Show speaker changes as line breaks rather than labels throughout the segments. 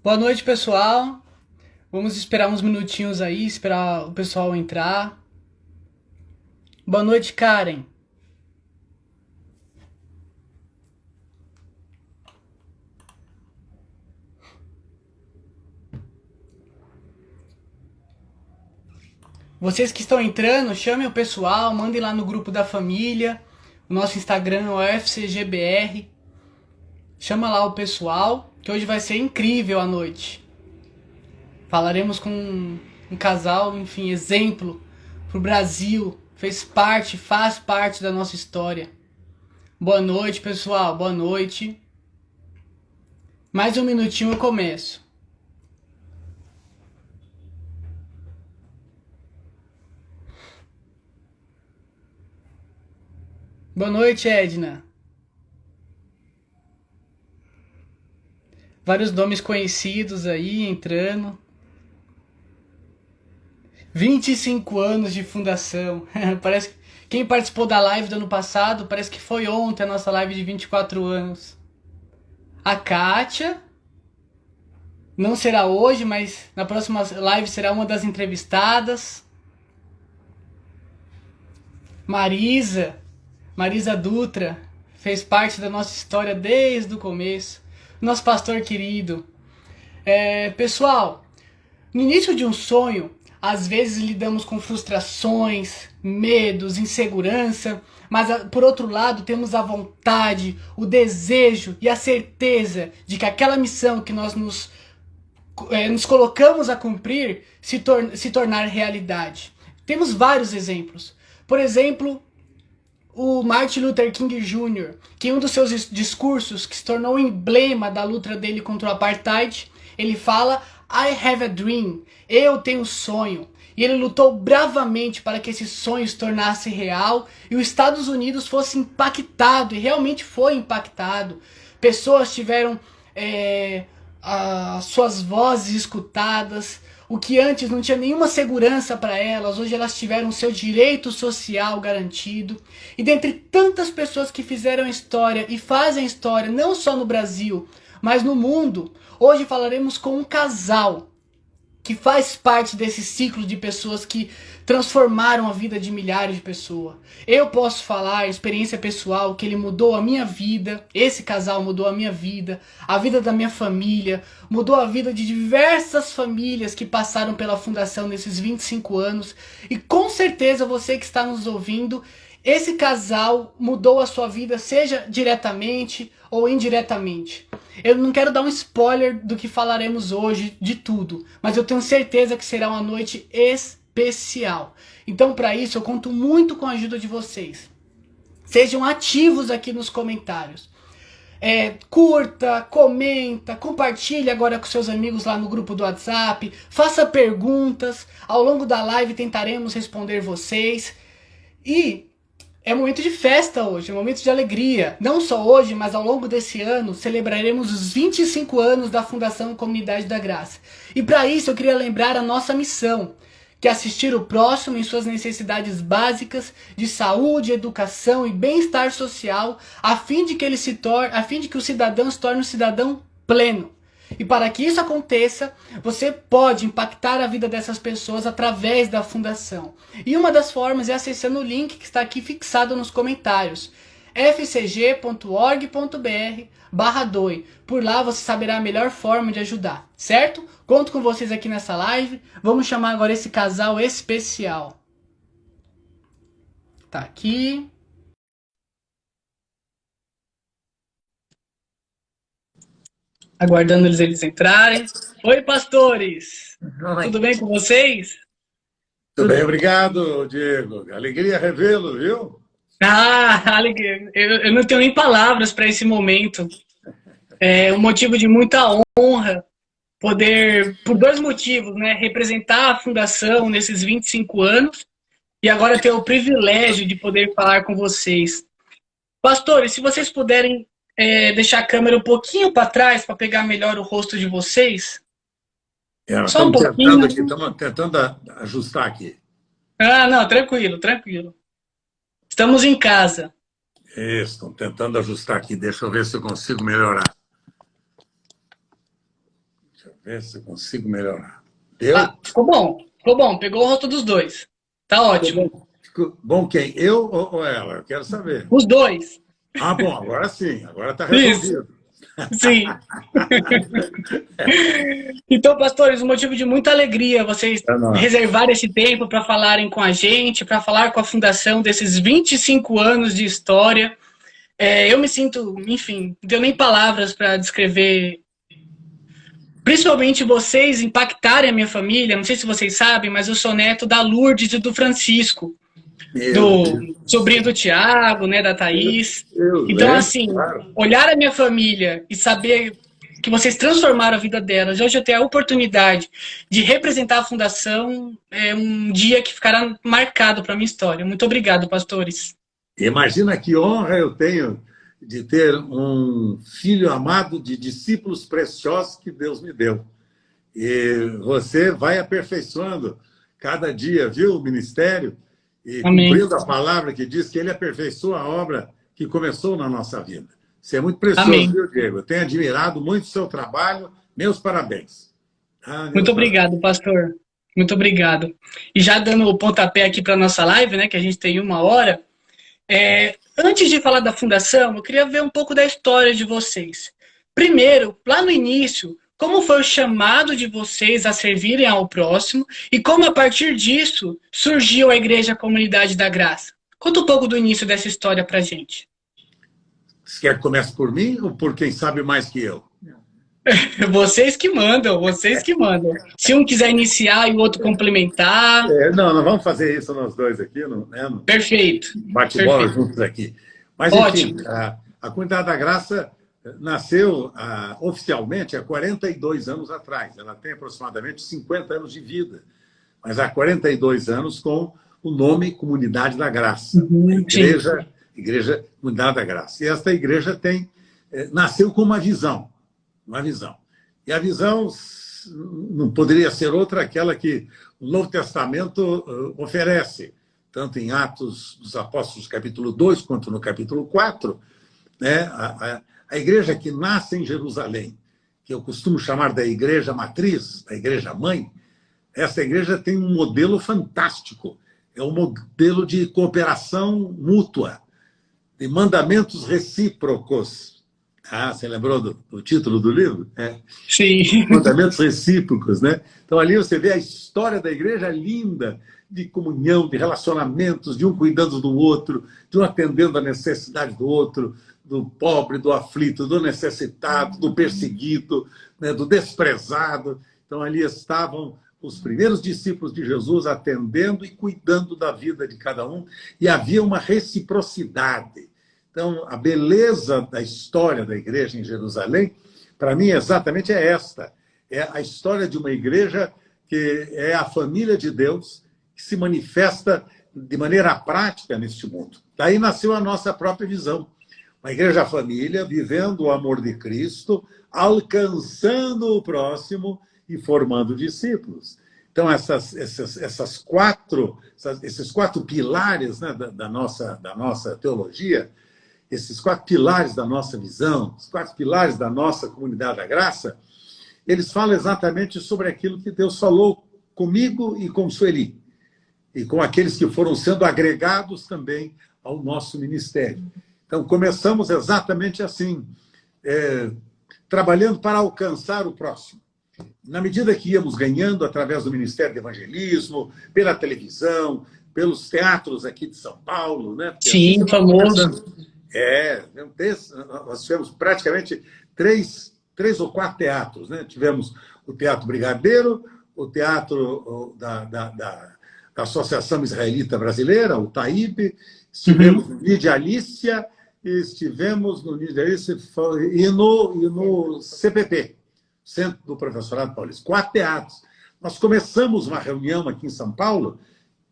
Boa noite, pessoal. Vamos esperar uns minutinhos aí, esperar o pessoal entrar. Boa noite, Karen. Vocês que estão entrando, chamem o pessoal, mandem lá no grupo da família. O nosso Instagram é o FCGBR. Chama lá o pessoal, que hoje vai ser incrível a noite. Falaremos com um casal, enfim, exemplo pro Brasil. Faz parte da nossa história. Boa noite, pessoal. Boa noite. Mais um minutinho eu começo. Boa noite, Edna. Vários nomes conhecidos aí entrando. 25 anos de fundação. Parece que quem participou da live do ano passado, parece que foi ontem a nossa live de 24 anos. A Kátia. Não será hoje, mas na próxima live será uma das entrevistadas. Marisa Dutra. Fez parte da nossa história desde o começo. Nosso pastor querido. Pessoal, no início de um sonho, às vezes lidamos com frustrações, medos, insegurança, mas por outro lado temos a vontade, o desejo e a certeza de que aquela missão que nós nos colocamos a cumprir se tornar realidade. Temos vários exemplos. Por exemplo, o Martin Luther King Jr., que em um dos seus discursos, que se tornou um emblema da luta dele contra o apartheid, ele fala: I have a dream, eu tenho um sonho. E ele lutou bravamente para que esse sonho se tornasse real e os Estados Unidos fosse impactado, e realmente foi impactado. Pessoas tiveram as suas vozes escutadas, o que antes não tinha nenhuma segurança para elas, hoje elas tiveram seu direito social garantido. E dentre tantas pessoas que fizeram história e fazem história, não só no Brasil, mas no mundo, hoje falaremos com um casal que faz parte desse ciclo de pessoas que transformaram a vida de milhares de pessoas. Eu posso falar, experiência pessoal, que ele mudou a minha vida, esse casal mudou a minha vida, a vida da minha família, mudou a vida de diversas famílias que passaram pela fundação nesses 25 anos, e com certeza você que está nos ouvindo, esse casal mudou a sua vida, seja diretamente ou indiretamente. Eu não quero dar um spoiler do que falaremos hoje, de tudo, mas eu tenho certeza que será uma noite especial. Então, para isso, eu conto muito com a ajuda de vocês. Sejam ativos aqui nos comentários. Curta, comenta, compartilhe agora com seus amigos lá no grupo do WhatsApp, faça perguntas, ao longo da live tentaremos responder vocês. E é momento de festa hoje, é momento de alegria. Não só hoje, mas ao longo desse ano, celebraremos os 25 anos da Fundação Comunidade da Graça. E para isso eu queria lembrar a nossa missão, que é assistir o próximo em suas necessidades básicas de saúde, educação e bem-estar social, a fim de que o cidadão se torne um cidadão pleno. E para que isso aconteça, você pode impactar a vida dessas pessoas através da fundação. E uma das formas é acessando o link que está aqui fixado nos comentários, fcg.org.br/doe. Por lá você saberá a melhor forma de ajudar, certo? Conto com vocês aqui nessa live. Vamos chamar agora esse casal especial. Tá aqui. Aguardando eles entrarem. Oi, pastores!
Oi.
Tudo bem com vocês?
Tudo bem, obrigado, Diego. Alegria revê-lo, viu?
Eu não tenho nem palavras para esse momento. É um motivo de muita honra poder, por dois motivos, né? Representar a Fundação nesses 25 anos e agora ter o privilégio de poder falar com vocês. Pastores, se vocês puderem deixar a câmera um pouquinho para trás para pegar melhor o rosto de vocês. Só um pouquinho.
Estamos tentando ajustar aqui.
Não, tranquilo, tranquilo. Estamos em casa.
Isso, estamos tentando ajustar aqui. Deixa eu ver se eu consigo melhorar. Deixa eu ver se eu consigo melhorar. Deu?
Ficou bom. Pegou o rosto dos dois. Tá ótimo.
Ficou bom quem? Eu ou ela? Eu quero saber.
Os dois.
Ah, bom, agora sim. Agora está
Isso.
resolvido.
Sim. Então, pastores, um motivo de muita alegria vocês reservarem esse tempo para falarem com a gente, para falar com a fundação desses 25 anos de história. Eu me sinto, enfim, não tenho nem palavras para descrever, principalmente vocês impactarem a minha família. Não sei se vocês sabem, mas eu sou neto da Lourdes e do Francisco, do sobrinho do Tiago, né, da Thaís. Então, assim, olhar a minha família e saber que vocês transformaram a vida delas, hoje eu tenho a oportunidade de representar a fundação, é um dia que ficará marcado para a minha história. Muito obrigado, pastores.
Imagina que honra eu tenho de ter um filho amado de discípulos preciosos que Deus me deu. E você vai aperfeiçoando cada dia, viu, o ministério, e
Amém.
Cumprindo a palavra que diz que ele aperfeiçoa a obra que começou na nossa vida. Isso é muito precioso,
Amém.
Viu, Diego? Eu tenho admirado muito o seu trabalho. Meus parabéns.
Muito obrigado, pastor. Muito obrigado. E já dando o pontapé aqui para a nossa live, né, que a gente tem 1 hora, antes de falar da fundação, eu queria ver um pouco da história de vocês. Primeiro, lá no início, como foi o chamado de vocês a servirem ao próximo e como, a partir disso, surgiu a Igreja Comunidade da Graça? Conta um pouco do início dessa história pra gente.
Você quer que comece por mim ou por quem sabe mais que eu?
Vocês que mandam, vocês que mandam. Se um quiser iniciar e o outro complementar...
Não vamos fazer isso nós dois aqui.
Perfeito.
Bate-bola juntos aqui. Mas, enfim, a Comunidade da Graça nasceu oficialmente há 42 anos atrás. Ela tem aproximadamente 50 anos de vida, mas há 42 anos com o nome Comunidade da Graça. Igreja Comunidade da Graça. E esta igreja nasceu com uma visão. E a visão não poderia ser outra aquela que o Novo Testamento oferece, tanto em Atos dos Apóstolos, capítulo 2, quanto no capítulo 4, né? A igreja que nasce em Jerusalém, que eu costumo chamar da igreja matriz, da igreja mãe, essa igreja tem um modelo fantástico. É um modelo de cooperação mútua, de mandamentos recíprocos. Você lembrou do título do livro?
Sim.
Mandamentos recíprocos, né? Então, ali você vê a história da igreja linda, de comunhão, de relacionamentos, de um cuidando do outro, de um atendendo a necessidade do outro, do pobre, do aflito, do necessitado, do perseguido, né, do desprezado. Então, ali estavam os primeiros discípulos de Jesus atendendo e cuidando da vida de cada um, e havia uma reciprocidade. Então, a beleza da história da igreja em Jerusalém, para mim, exatamente é esta. É a história de uma igreja que é a família de Deus, que se manifesta de maneira prática neste mundo. Daí nasceu a nossa própria visão. Uma igreja-família vivendo o amor de Cristo, alcançando o próximo e formando discípulos. Então, esses quatro pilares, né, da nossa teologia, esses 4 pilares da nossa visão, os 4 pilares da nossa Comunidade da Graça, eles falam exatamente sobre aquilo que Deus falou comigo e com Sueli, e com aqueles que foram sendo agregados também ao nosso ministério. Então, começamos exatamente assim, trabalhando para alcançar o próximo. Na medida que íamos ganhando através do Ministério de Evangelismo, pela televisão, pelos teatros aqui de São Paulo, né?
Sim, famoso.
Nós tivemos praticamente três ou 4 teatros, né? Tivemos o Teatro Brigadeiro, o Teatro da Associação Israelita Brasileira, o TAIB, estivemos no Nid Alícia, estivemos no Nid Alícia e no CPP, Centro do Professorado Paulista. 4 teatros. Nós começamos uma reunião aqui em São Paulo,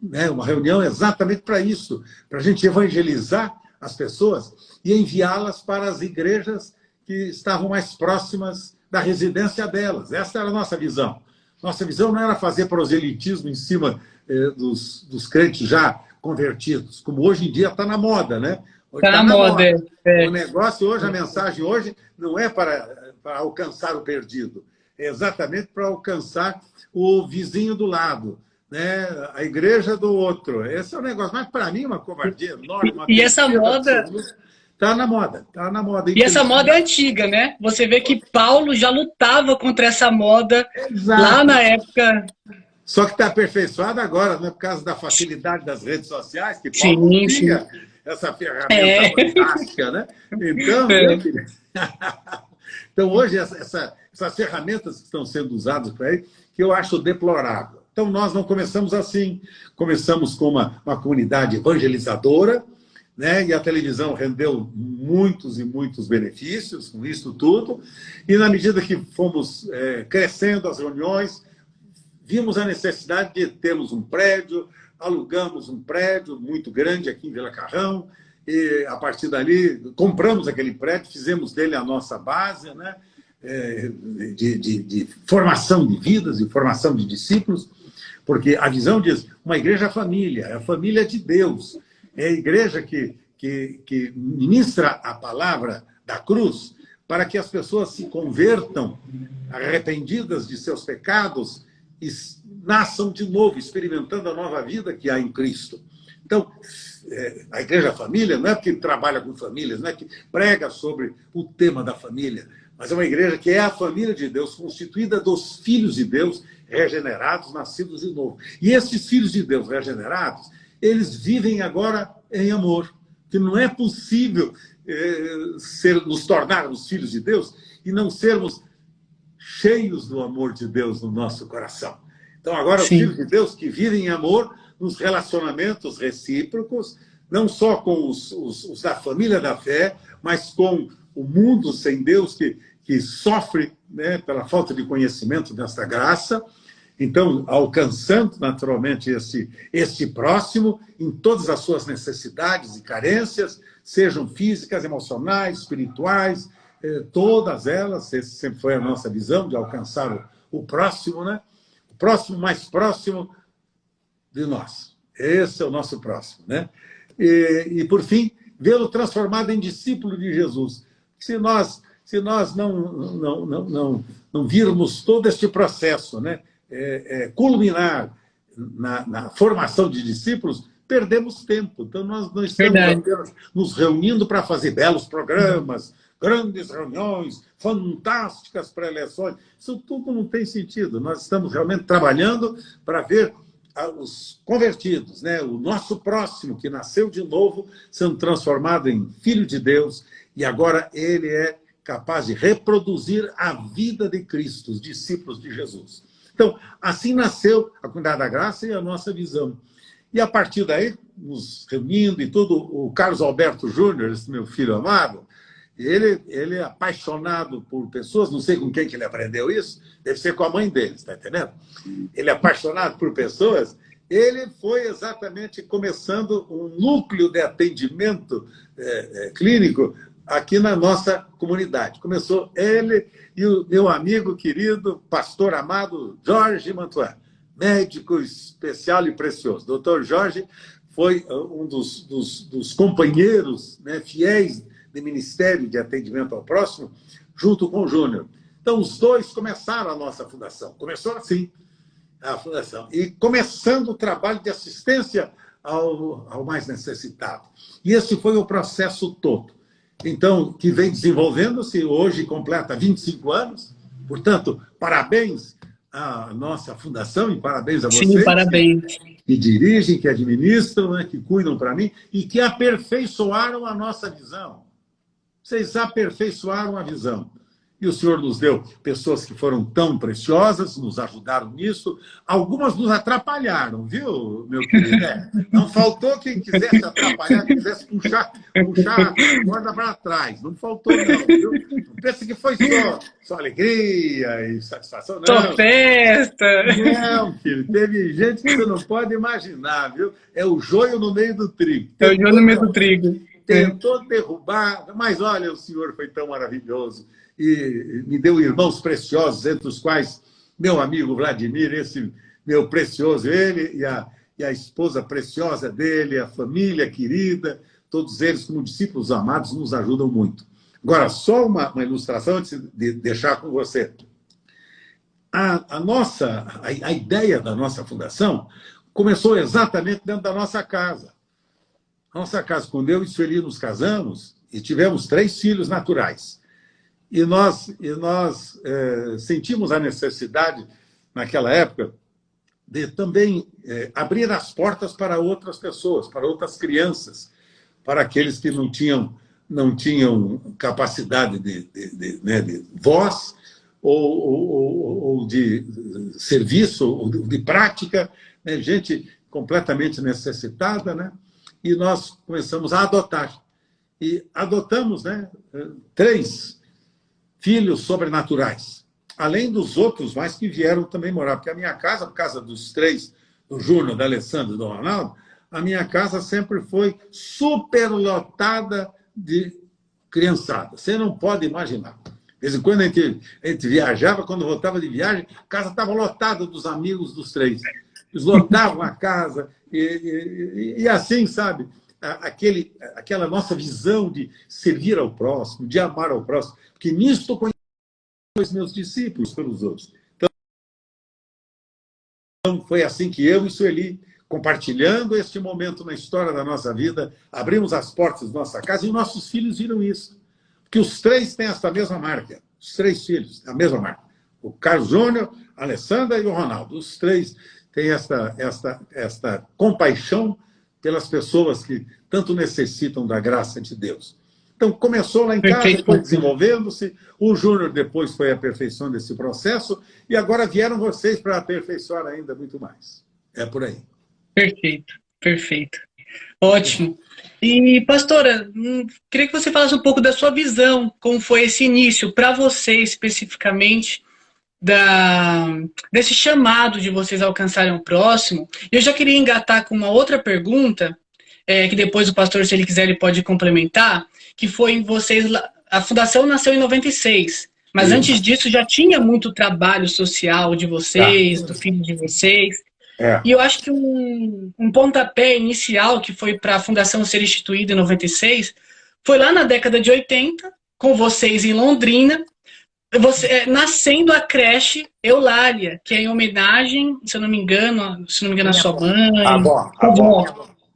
né? Uma reunião exatamente para isso, para a gente evangelizar as pessoas e enviá-las para as igrejas que estavam mais próximas da residência delas. Essa era a nossa visão. Nossa visão não era fazer proselitismo em cima dos crentes já convertidos, como hoje em dia está na moda, né?
Está na moda.
O negócio hoje, a mensagem hoje, não é para alcançar o perdido, exatamente para alcançar o vizinho do lado, né? A igreja do outro. Esse é o negócio. Mas, para mim, uma covardia enorme, uma
E essa
tristeza
moda,
absoluta. Está na moda, está na moda.
e essa moda é antiga, né? Você vê que Paulo já lutava contra essa moda lá
Exato.
na época.
Só que está aperfeiçoado agora, né? Por causa da facilidade das redes sociais, que Paulo não
Sim, sim.
tinha essa ferramenta
É.
fantástica, né? Então, meu
É.
querido. Então, hoje, essas ferramentas que estão sendo usadas para aí, que eu acho deplorável. Então, nós não começamos assim. Começamos com uma comunidade evangelizadora, né? E a televisão rendeu muitos e muitos benefícios com isso tudo. E, na medida que fomos crescendo as reuniões, vimos a necessidade de termos um prédio, alugamos um prédio muito grande aqui em Vila Carrão, e a partir dali compramos aquele prédio, fizemos dele a nossa base, né? De formação de vidas, de formação de discípulos, porque a visão diz, uma igreja família, é a família de Deus, é a igreja que ministra a palavra da cruz para que as pessoas se convertam arrependidas de seus pecados e nasçam de novo, experimentando a nova vida que há em Cristo. Então, a Igreja Família não é porque trabalha com famílias, não é que prega sobre o tema da família, mas é uma igreja que é a família de Deus, constituída dos filhos de Deus regenerados, nascidos de novo. E esses filhos de Deus regenerados, eles vivem agora em amor, que não é possível nos tornarmos filhos de Deus e não sermos cheios do amor de Deus no nosso coração. Então, agora, os filhos de Deus que vivem em amor nos relacionamentos recíprocos, não só com os da família da fé, mas com o mundo sem Deus que sofre, né, pela falta de conhecimento desta graça. Então, alcançando naturalmente este próximo em todas as suas necessidades e carências, sejam físicas, emocionais, espirituais, todas elas. Essa sempre foi a nossa visão, de alcançar o próximo, né? O próximo mais próximo de nós. Esse é o nosso próximo, né? E por fim, vê-lo transformado em discípulo de Jesus. Se nós não virmos todo este processo, né, culminar na formação de discípulos, perdemos tempo. Então, nós não estamos apenas nos reunindo para fazer belos programas, grandes reuniões, fantásticas pré-eleições. Isso tudo não tem sentido. Nós estamos realmente trabalhando para ver os convertidos, né? O nosso próximo, que nasceu de novo, sendo transformado em filho de Deus, e agora ele é capaz de reproduzir a vida de Cristo, os discípulos de Jesus. Então, assim nasceu a Comunidade da Graça e a nossa visão. E, a partir daí, nos reunindo e tudo, o Carlos Alberto Júnior, esse meu filho amado, ele é apaixonado por pessoas, não sei com quem que ele aprendeu isso, deve ser com a mãe dele, está entendendo? Ele é apaixonado por pessoas, ele foi exatamente começando um núcleo de atendimento clínico aqui na nossa comunidade. Começou ele e o meu amigo querido, pastor amado, Jorge Mantuan, médico especial e precioso. Doutor Jorge foi um dos companheiros, né, fiéis de Ministério de Atendimento ao Próximo, junto com o Júnior. Então, os dois começaram a nossa fundação. Começou assim, a fundação. E começando o trabalho de assistência ao mais necessitado. E esse foi o processo todo. Então, que vem desenvolvendo-se, hoje completa 25 anos. Portanto, parabéns à nossa fundação e parabéns a vocês.
Sim, parabéns.
Que dirigem, que administram, né, que cuidam para mim e que aperfeiçoaram a nossa visão. Vocês aperfeiçoaram a visão. E o Senhor nos deu pessoas que foram tão preciosas, nos ajudaram nisso. Algumas nos atrapalharam, viu, meu querido? Não faltou quem quisesse atrapalhar, quem quisesse puxar a corda para trás. Não faltou, não, viu? Não pensa que foi só alegria e satisfação, não.
Só festa!
Não, filho, teve gente que você não pode imaginar, viu? É o joio no meio do trigo.
É o joio no meio do trigo.
Tentou derrubar, mas olha, o Senhor foi tão maravilhoso e me deu irmãos preciosos, entre os quais meu amigo Vladimir, esse meu precioso, ele e a esposa preciosa dele, a família querida, todos eles como discípulos amados nos ajudam muito. Agora, só uma ilustração antes de deixar com você. a ideia da nossa fundação começou exatamente dentro da nossa casa. Nossa casa, quando eu e Sueli nos casamos, e tivemos 3 filhos naturais. E nós sentimos a necessidade, naquela época, de também abrir as portas para outras pessoas, para outras crianças, para aqueles que não tinham capacidade de voz ou de serviço, ou de prática, né? Gente completamente necessitada, né? E nós começamos a adotar. E adotamos, né, 3 filhos sobrenaturais, além dos outros mais que vieram também morar. Porque a minha casa, por causa dos 3, do Júnior, da Alessandra e do Ronaldo, a minha casa sempre foi superlotada de criançada. Você não pode imaginar. De vez em quando a gente viajava, quando voltava de viagem, a casa estava lotada dos amigos dos 3. Eles lotavam a casa, e assim, sabe, aquela nossa visão de servir ao próximo, de amar ao próximo, porque nisso eu conheci os meus discípulos pelos outros. Então, foi assim que eu e Sueli, compartilhando este momento na história da nossa vida, abrimos as portas da nossa casa e nossos filhos viram isso. Porque os 3 têm essa mesma marca. Os 3 filhos, a mesma marca. O Carlos Júnior, a Alessandra e o Ronaldo. Os 3 têm esta compaixão pelas pessoas que tanto necessitam da graça de Deus. Então, começou lá em casa, foi desenvolvendo-se, o Júnior depois foi aperfeiçoando esse processo, e agora vieram vocês para aperfeiçoar ainda muito mais. É por aí.
Perfeito, perfeito. Ótimo. E, pastora, queria que você falasse um pouco da sua visão, como foi esse início, para você especificamente, desse chamado de vocês alcançarem o próximo. Eu já queria engatar com uma outra pergunta, que depois o pastor, se ele quiser, ele pode complementar, que foi vocês... A fundação nasceu em 96, mas antes disso já tinha muito trabalho social de vocês, do filho de vocês. E eu acho que um pontapé inicial que foi para a fundação ser instituída em 96 foi lá na década de 80, com vocês em Londrina, nascendo a creche Eulália, que é em homenagem, se eu não me engano, a sua mãe. Avó.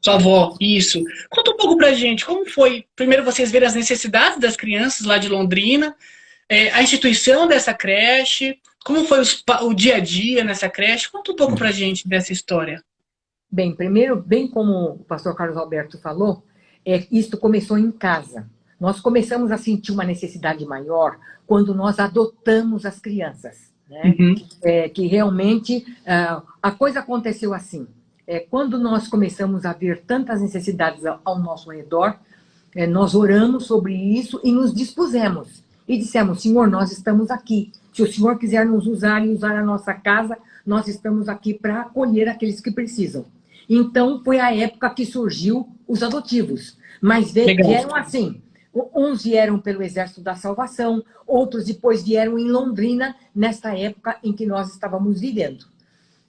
Sua avó, isso. Conta um pouco pra gente, como foi, primeiro vocês verem as necessidades das crianças lá de Londrina, a instituição dessa creche, como foi o dia a dia nessa creche? Conta um pouco pra gente dessa história.
Bem, primeiro, bem como o pastor Carlos Alberto falou, isso começou em casa. Nós começamos a sentir uma necessidade maior quando nós adotamos as crianças, né? Que realmente a coisa aconteceu assim. Quando nós começamos a ver tantas necessidades ao nosso redor, nós oramos sobre isso e nos dispusemos. E dissemos, Senhor, nós estamos aqui. Se o Senhor quiser nos usar e usar a nossa casa, nós estamos aqui para acolher aqueles que precisam. Então, foi a época que surgiu os adotivos. Mas vieram assim, uns vieram pelo Exército da Salvação, outros depois vieram em Londrina, nesta época em que nós estávamos vivendo.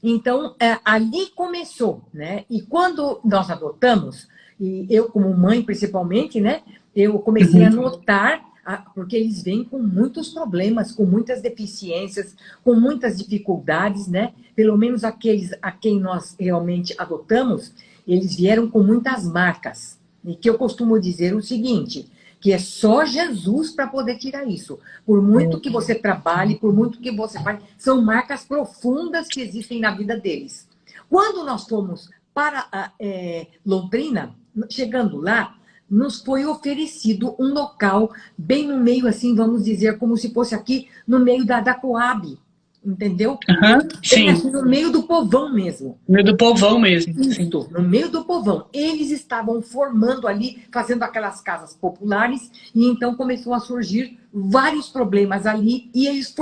Então, ali começou, né? E quando nós adotamos, e eu como mãe principalmente, né? Eu comecei a notar, porque eles vêm com muitos problemas, com muitas deficiências, com muitas dificuldades, né? Pelo menos aqueles a quem nós realmente adotamos, eles vieram com muitas marcas. E que eu costumo dizer o seguinte, que é só Jesus para poder tirar isso. Por muito que você trabalhe, por muito que você faz, são marcas profundas que existem na vida deles. Quando nós fomos para Londrina, chegando lá, nos foi oferecido um local bem no meio, assim, vamos dizer, como se fosse aqui no meio da Coab, entendeu?
Sim.
Assim, no meio do povão mesmo.
No meio do povão mesmo.
Isso, no meio do povão. Eles estavam formando ali, fazendo aquelas casas populares, e então começou a surgir vários problemas ali, e eles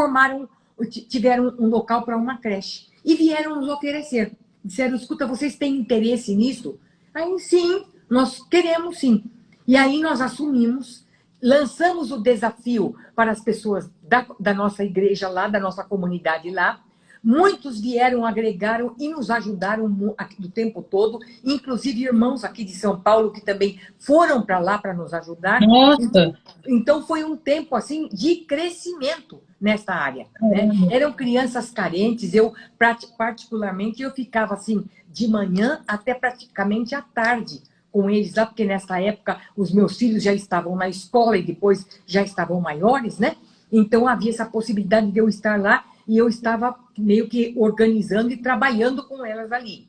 tiveram um local para uma creche. E vieram nos oferecer. Disseram, escuta, vocês têm interesse nisso? Aí, sim, nós queremos sim. E aí nós assumimos, lançamos o desafio para as pessoas da nossa igreja lá, da nossa comunidade lá. Muitos vieram, agregaram e nos ajudaram o tempo todo, inclusive irmãos aqui de São Paulo que também foram para lá para nos ajudar.
Nossa!
Então foi um tempo assim de crescimento, nessa área, né? Eram crianças carentes, eu particularmente eu ficava assim de manhã até praticamente à tarde com eles lá, porque nessa época os meus filhos já estavam na escola e depois já estavam maiores, né? Então havia essa possibilidade de eu estar lá e eu estava meio que organizando e trabalhando com elas ali.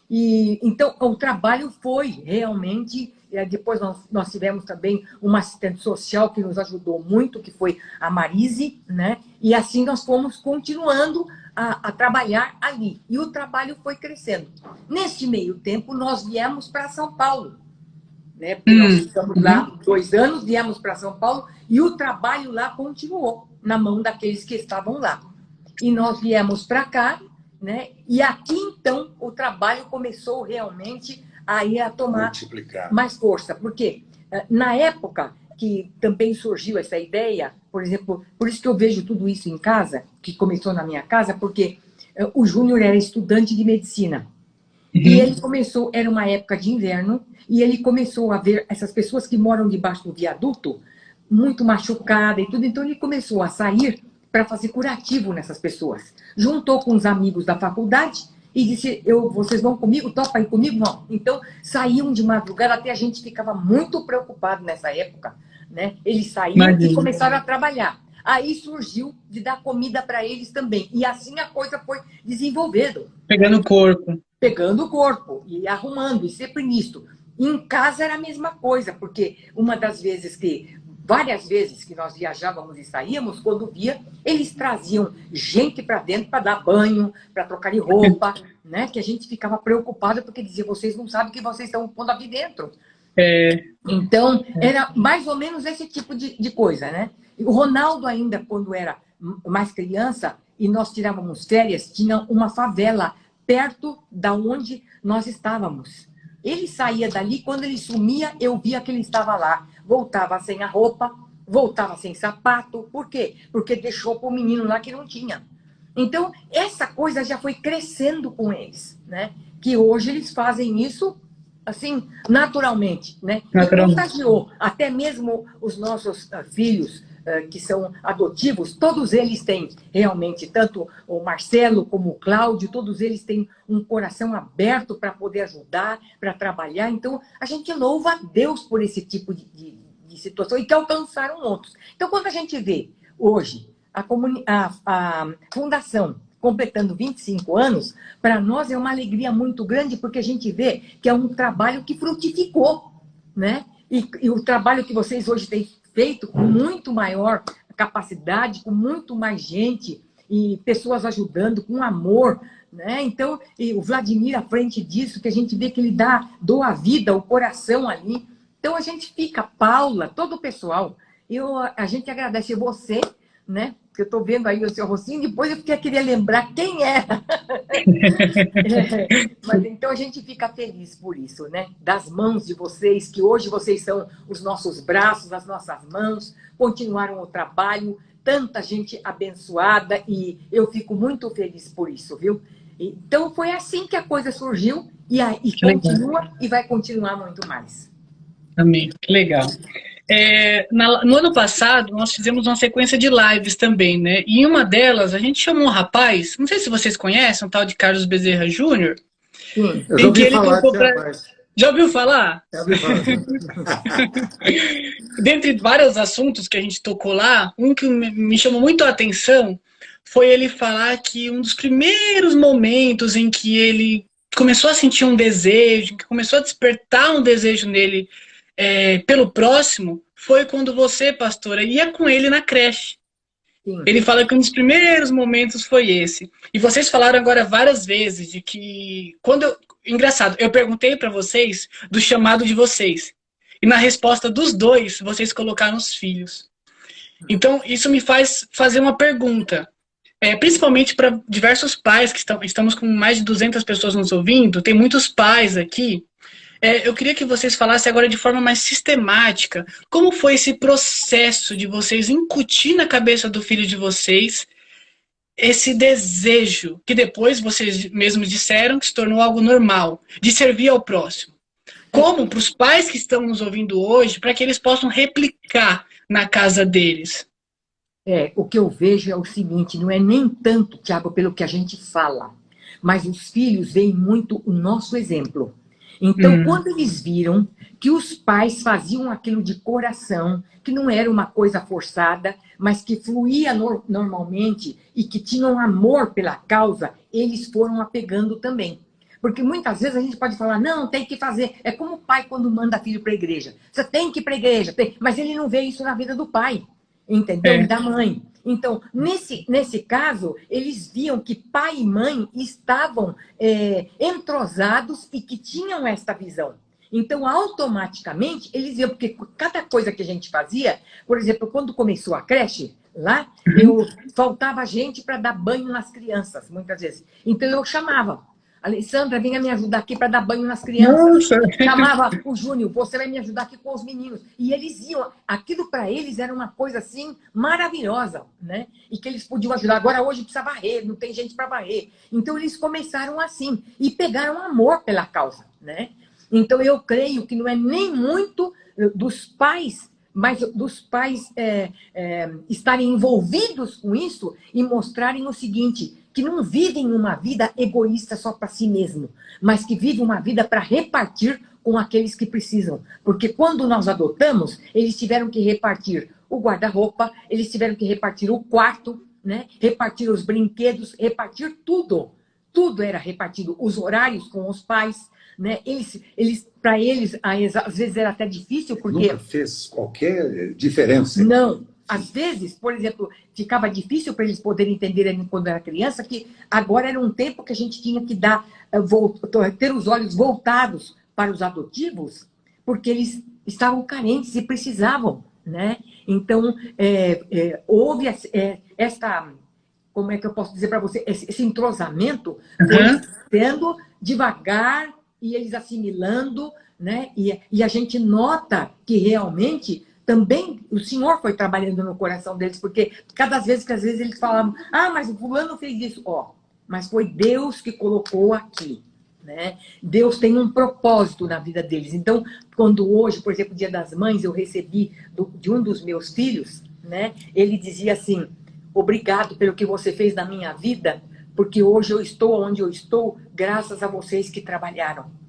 E, então, o trabalho foi realmente... Depois nós tivemos também uma assistente social que nos ajudou muito, que foi a Marise, né? E assim nós fomos continuando a trabalhar ali. E o trabalho foi crescendo. Neste meio tempo, nós viemos para São Paulo, né? Porque nós ficamos lá 2 anos, viemos para São Paulo e o trabalho lá continuou na mão daqueles que estavam lá. E nós viemos para cá, né? E aqui, então, o trabalho começou realmente a tomar mais força. Porque na época que também surgiu essa ideia, por exemplo, por isso que eu vejo tudo isso em casa, que começou na minha casa, porque o Júnior era estudante de medicina. E ele começou, era uma época de inverno, e ele começou a ver essas pessoas que moram debaixo do viaduto, muito machucadas e tudo, então ele começou a sair para fazer curativo nessas pessoas. Juntou com os amigos da faculdade e disse, vocês vão comigo? Topa ir comigo? Não. Então, saíam de madrugada, até a gente ficava muito preocupado nessa época, né? Eles saíam e começaram a trabalhar. Aí surgiu de dar comida para eles também. E assim a coisa foi desenvolvendo.
Pegando o corpo.
Pegando o corpo e arrumando, e sempre nisto. Em casa era a mesma coisa, porque várias vezes que nós viajávamos e saíamos, quando via, eles traziam gente para dentro para dar banho, para trocar de roupa, né? Que a gente ficava preocupado porque dizia, vocês não sabem o que vocês estão pondo aqui dentro. Então, era mais ou menos esse tipo de coisa, né? O Ronaldo ainda, quando era mais criança, e nós tirávamos férias, tinha uma favela perto da onde nós estávamos. Ele saía dali, quando ele sumia, eu via que ele estava lá. Voltava sem a roupa, voltava sem sapato. Por quê? Porque deixou para o menino lá que não tinha. Então, essa coisa já foi crescendo com eles, né? Que hoje eles fazem isso, assim, naturalmente, né? E contagiou. Até mesmo os nossos filhos, que são adotivos, todos eles têm realmente, tanto o Marcelo como o Cláudio, todos eles têm um coração aberto para poder ajudar, para trabalhar. Então, a gente louva a Deus por esse tipo de situação e que alcançaram outros. Então, quando a gente vê hoje a Fundação completando 25 anos, para nós é uma alegria muito grande, porque a gente vê que é um trabalho que frutificou, né? E o trabalho que vocês hoje têm feito com muito maior capacidade, com muito mais gente e pessoas ajudando, com amor, né? Então, e o Vladimir à frente disso, que a gente vê que ele doa a vida, o coração ali. Então, a gente fica, Paula, todo o pessoal, a gente agradece você, né? Que eu estou vendo aí o seu rostinho, depois eu queria lembrar quem era. Mas então a gente fica feliz por isso, né? Das mãos de vocês, que hoje vocês são os nossos braços, as nossas mãos, continuaram o trabalho, tanta gente abençoada e eu fico muito feliz por isso, viu? Então foi assim que a coisa surgiu e continua e vai continuar muito mais.
Amém, que legal. No ano passado, nós fizemos uma sequência de lives também, né? E em uma delas, a gente chamou um rapaz, não sei se vocês conhecem, um tal de Carlos Bezerra Júnior.
Sim, eu já ouvi falar desse rapaz.
Já ouviu falar?
Já ouvi falar.
Dentre vários assuntos que a gente tocou lá, um que me chamou muito a atenção foi ele falar que um dos primeiros momentos em que ele começou a sentir um desejo, que começou a despertar um desejo nele pelo próximo, foi quando você, pastora, ia com ele na creche.
Sim.
Ele fala que um dos primeiros momentos foi esse. E vocês falaram agora várias vezes de que... Engraçado, eu perguntei para vocês do chamado de vocês. E na resposta dos dois, vocês colocaram os filhos. Então, isso me faz fazer uma pergunta. Principalmente para diversos pais, que estamos com mais de 200 pessoas nos ouvindo, tem muitos pais aqui. Eu queria que vocês falassem agora de forma mais sistemática, como foi esse processo de vocês incutir na cabeça do filho de vocês esse desejo, que depois vocês mesmos disseram que se tornou algo normal, de servir ao próximo. Como para os pais que estão nos ouvindo hoje, para que eles possam replicar na casa deles?
O que eu vejo é o seguinte, não é nem tanto, Tiago, pelo que a gente fala, mas os filhos veem muito o nosso exemplo. Então, quando eles viram que os pais faziam aquilo de coração, que não era uma coisa forçada, mas que fluía normalmente e que tinham amor pela causa, eles foram apegando também. Porque muitas vezes a gente pode falar, não, tem que fazer. É como o pai quando manda filho para a igreja. Você tem que ir para a igreja. Mas ele não vê isso na vida do pai, entendeu? E da mãe. Então, nesse caso, eles viam que pai e mãe estavam entrosados e que tinham esta visão. Então, automaticamente, eles viam, porque cada coisa que a gente fazia, por exemplo, quando começou a creche, lá, faltava gente para dar banho nas crianças, muitas vezes. Então, eu chamava. Alessandra, venha me ajudar aqui para dar banho nas crianças. Nossa. Chamava o Júnior, você vai me ajudar aqui com os meninos. E eles iam, aquilo para eles era uma coisa assim maravilhosa, né? E que eles podiam ajudar. Agora hoje precisa varrer, não tem gente para varrer. Então eles começaram assim e pegaram amor pela causa, né? Então eu creio que não é nem muito dos pais, mas dos pais estarem envolvidos com isso e mostrarem o seguinte, que não vivem uma vida egoísta só para si mesmo, mas que vivem uma vida para repartir com aqueles que precisam. Porque quando nós adotamos, eles tiveram que repartir o guarda-roupa, eles tiveram que repartir o quarto, né? Repartir os brinquedos, repartir tudo. Tudo era repartido, os horários com os pais, né? Para eles, às vezes era até difícil, porque...
Nunca fez qualquer diferença.
Não. Às vezes, por exemplo, ficava difícil para eles poderem entender quando era criança que agora era um tempo que a gente tinha que ter os olhos voltados para os adotivos, porque eles estavam carentes e precisavam, né? Então, houve esta... Como é que eu posso dizer para você? Esse entrosamento foi sendo devagar e eles assimilando, né? E a gente nota que realmente... Também o Senhor foi trabalhando no coração deles, porque cada vez que às vezes eles falavam, mas o fulano fez isso. Mas foi Deus que colocou aqui, né? Deus tem um propósito na vida deles. Então, quando hoje, por exemplo, Dia das Mães, eu recebi de um dos meus filhos, né? Ele dizia assim, obrigado pelo que você fez na minha vida, porque hoje eu estou onde eu estou graças a vocês que trabalharam.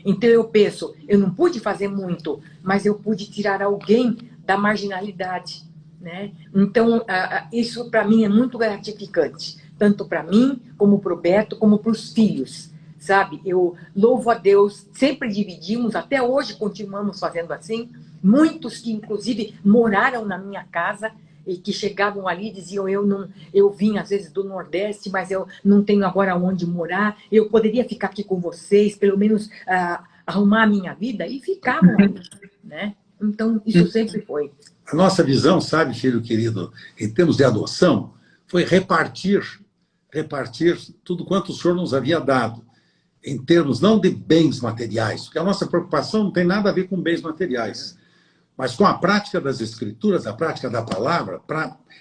Então eu penso, eu não pude fazer muito, mas eu pude tirar alguém da marginalidade, né? Então isso para mim é muito gratificante, tanto para mim, como para o Beto, como para os filhos, sabe? Eu louvo a Deus, sempre dividimos, até hoje continuamos fazendo assim, muitos que inclusive moraram na minha casa, e que chegavam ali e diziam, eu vim às vezes do Nordeste, mas eu não tenho agora onde morar, eu poderia ficar aqui com vocês, pelo menos arrumar a minha vida, e ficavam ali, né? Então, isso sempre foi.
A nossa visão, sabe, filho querido, em termos de adoção, foi repartir tudo quanto o Senhor nos havia dado, em termos não de bens materiais, porque a nossa preocupação não tem nada a ver com bens materiais, mas com a prática das Escrituras, a prática da palavra,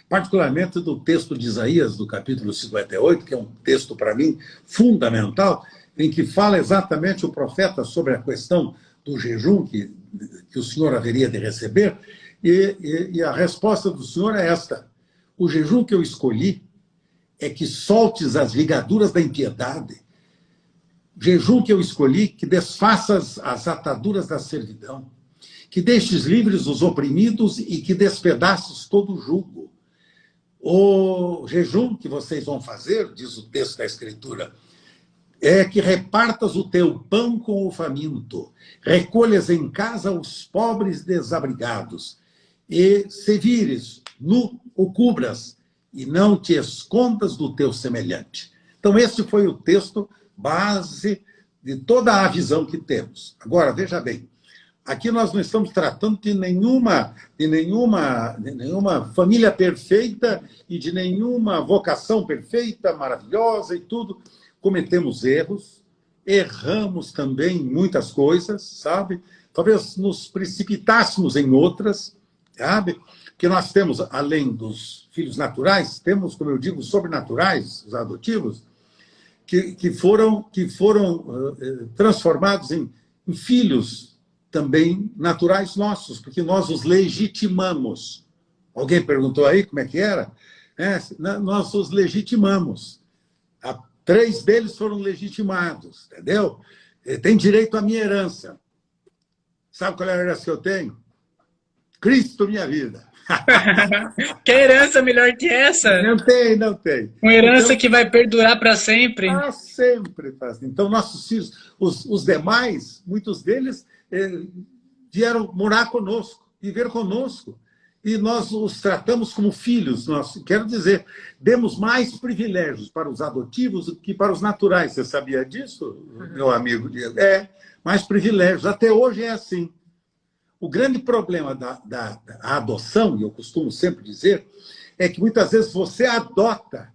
particularmente do texto de Isaías, do capítulo 58, que é um texto, para mim, fundamental, em que fala exatamente o profeta sobre a questão do jejum que o Senhor haveria de receber, e a resposta do Senhor é esta: o jejum que eu escolhi é que soltes as ligaduras da impiedade, o jejum que eu escolhi que desfaças as ataduras da servidão, que deixes livres os oprimidos e que despedaces todo o jugo. O jejum que vocês vão fazer, diz o texto da Escritura, é que repartas o teu pão com o faminto, recolhas em casa os pobres desabrigados, e se vires nu, o cubras, e não te escondas do teu semelhante. Então, esse foi o texto base de toda a visão que temos. Agora, veja bem, aqui nós não estamos tratando de nenhuma família perfeita e de nenhuma vocação perfeita, maravilhosa e tudo. Cometemos erros, erramos também em muitas coisas, sabe? Talvez nos precipitássemos em outras, sabe? Que nós temos, além dos filhos naturais, temos, como eu digo, sobrenaturais, os adotivos, que foram transformados em filhos também naturais nossos, porque nós os legitimamos. Alguém perguntou aí como é que era? Nós os legitimamos. 3 deles foram legitimados, entendeu? Tem direito à minha herança. Sabe qual é a herança que eu tenho? Cristo, minha vida.
Que herança melhor que essa?
Não tem, não tem.
Uma herança
então,
que vai perdurar para sempre.
Para sempre. Então, nossos filhos, os demais, muitos deles vieram morar conosco, viver conosco. E nós os tratamos como filhos. Quero dizer, demos mais privilégios para os adotivos do que para os naturais. Você sabia disso, meu amigo Diego? Mais privilégios. Até hoje é assim. O grande problema da adoção, e eu costumo sempre dizer, é que muitas vezes você adota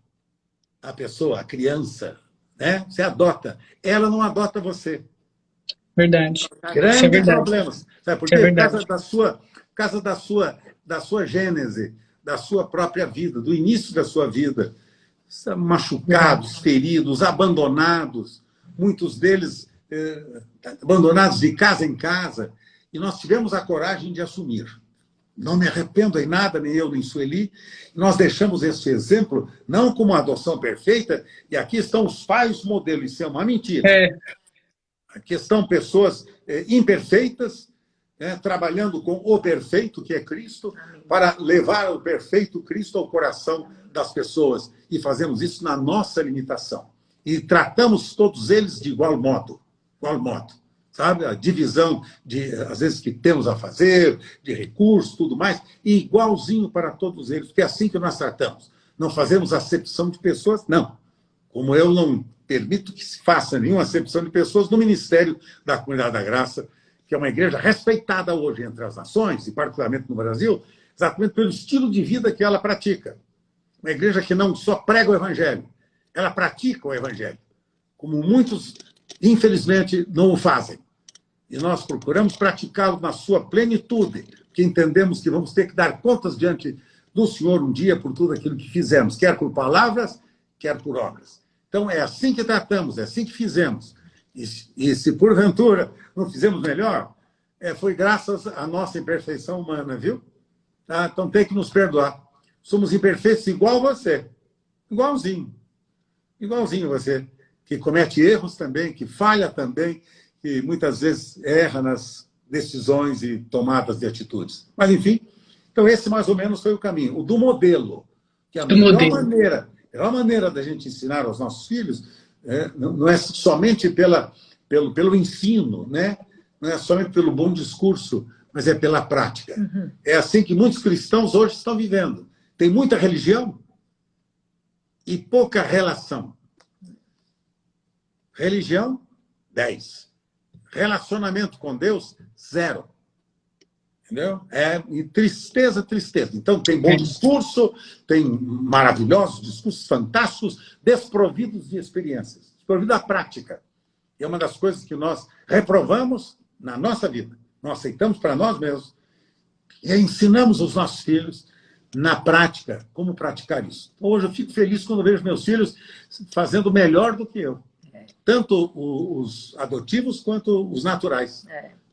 a pessoa, a criança, né? Você adota, ela não adota você.
Verdade.
Grandes problemas. Sabe por quê?
É
Por causa da sua gênese, da sua própria vida, do início da sua vida. Machucados, feridos, abandonados, muitos deles abandonados de casa em casa. E nós tivemos a coragem de assumir. Não me arrependo em nada, nem eu, nem Sueli. Nós deixamos esse exemplo, não como uma adoção perfeita, e aqui estão os pais modelo, isso é uma mentira. Aqui estão pessoas imperfeitas, trabalhando com o perfeito, que é Cristo, para levar o perfeito Cristo ao coração das pessoas. E fazemos isso na nossa limitação. E tratamos todos eles de igual modo. Igual modo. Sabe? A divisão, às vezes, que temos a fazer, de recursos, tudo mais, e igualzinho para todos eles, porque é assim que nós tratamos. Não fazemos acepção de pessoas, não. Como eu não permito que se faça nenhuma acepção de pessoas no Ministério da Comunidade da Graça, que é uma igreja respeitada hoje entre as nações, e particularmente no Brasil, exatamente pelo estilo de vida que ela pratica. Uma igreja que não só prega o Evangelho, ela pratica o Evangelho, como muitos, infelizmente, não o fazem. E nós procuramos praticá-lo na sua plenitude, porque entendemos que vamos ter que dar contas diante do Senhor um dia por tudo aquilo que fizemos, quer por palavras, quer por obras. Então, é assim que tratamos, é assim que fizemos. E se porventura não fizemos melhor, foi graças à nossa imperfeição humana, viu? Então tem que nos perdoar. Somos imperfeitos igual você. Igualzinho. Igualzinho você. Que comete erros também, que falha também, que muitas vezes erra nas decisões e tomadas de atitudes. Mas, enfim, então esse mais ou menos foi o caminho. O do modelo, que é a melhor maneira da gente ensinar aos nossos filhos, não é somente pelo ensino, né? Não é somente pelo bom discurso, mas é pela prática. Uhum. É assim que muitos cristãos hoje estão vivendo. Tem muita religião e pouca relação. Religião, 10. Relacionamento com Deus, 0. Entendeu? E tristeza. Então, tem bom discurso, tem maravilhosos discursos fantásticos, desprovidos de experiências, desprovidos da prática. É uma das coisas que nós reprovamos na nossa vida. Nós aceitamos para nós mesmos e ensinamos os nossos filhos, na prática, como praticar isso. Hoje eu fico feliz quando vejo meus filhos fazendo melhor do que eu. Tanto os adotivos quanto os naturais.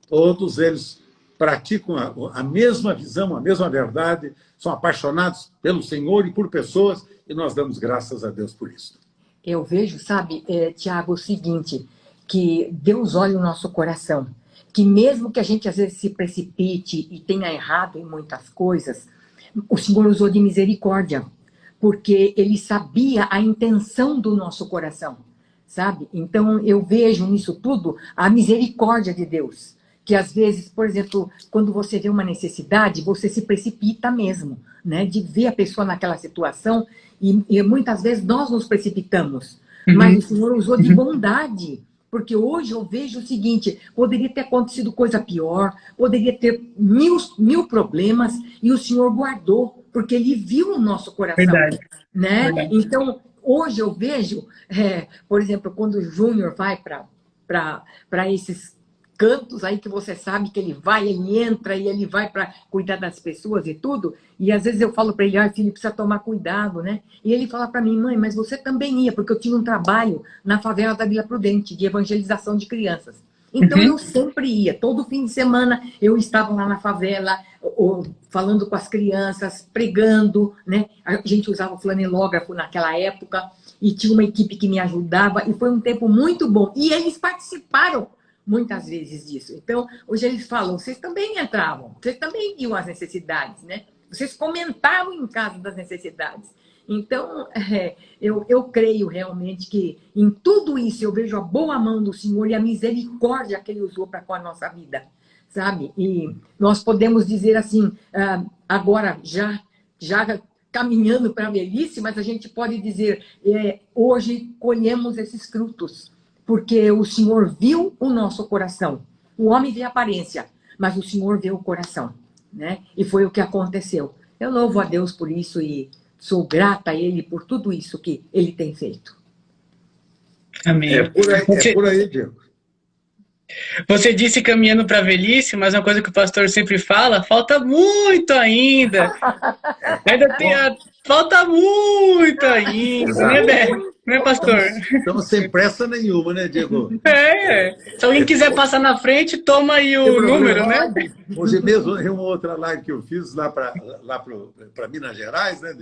Todos eles praticam a mesma visão, a mesma verdade, são apaixonados pelo Senhor e por pessoas, e nós damos graças a Deus por isso.
Eu vejo, sabe, Tiago, o seguinte, que Deus olha o nosso coração, que mesmo que a gente às vezes se precipite e tenha errado em muitas coisas, o Senhor usou de misericórdia, porque Ele sabia a intenção do nosso coração. Sabe? Então, eu vejo nisso tudo a misericórdia de Deus. Que, às vezes, por exemplo, quando você vê uma necessidade, você se precipita mesmo, né? De ver a pessoa naquela situação, e muitas vezes nós nos precipitamos. Uhum. Mas o Senhor usou de bondade. Porque hoje eu vejo o seguinte, poderia ter acontecido coisa pior, poderia ter mil problemas, e o Senhor guardou, porque Ele viu o nosso coração.
Verdade.
Né?
Verdade.
Então, hoje eu vejo, por exemplo, quando o Júnior vai para esses cantos aí que você sabe que ele entra e ele vai para cuidar das pessoas e tudo, e às vezes eu falo para ele, filho, precisa tomar cuidado, né? E ele fala para mim, mãe, mas você também ia, porque eu tinha um trabalho na favela da Vila Prudente, de evangelização de crianças. Então
Uhum.
eu sempre ia, todo fim de semana eu estava lá na favela, falando com as crianças, pregando, né? A gente usava o flanelógrafo naquela época e tinha uma equipe que me ajudava e foi um tempo muito bom. E eles participaram muitas vezes disso. Então, hoje eles falam, vocês também entravam, vocês também viam as necessidades, né? Vocês comentavam em casa das necessidades. Então, eu creio realmente que em tudo isso eu vejo a boa mão do Senhor e a misericórdia que Ele usou para com a nossa vida, sabe? E nós podemos dizer assim, agora já caminhando para a velhice, mas a gente pode dizer, hoje colhemos esses frutos, porque o Senhor viu o nosso coração. O homem vê a aparência, mas o Senhor vê o coração, né? E foi o que aconteceu. Eu louvo a Deus por isso e sou grata a Ele por tudo isso que Ele tem feito.
Amém.
É por aí, Diego.
Você disse caminhando para a velhice, mas uma coisa que o pastor sempre fala, falta muito ainda. Falta muito ainda, né, Bé? Né, pastor?
Estamos sem pressa nenhuma, né, Diego?
Se alguém quiser passar na frente, toma aí o número, né?
Hoje mesmo, em uma outra live que eu fiz lá para Minas Gerais, né,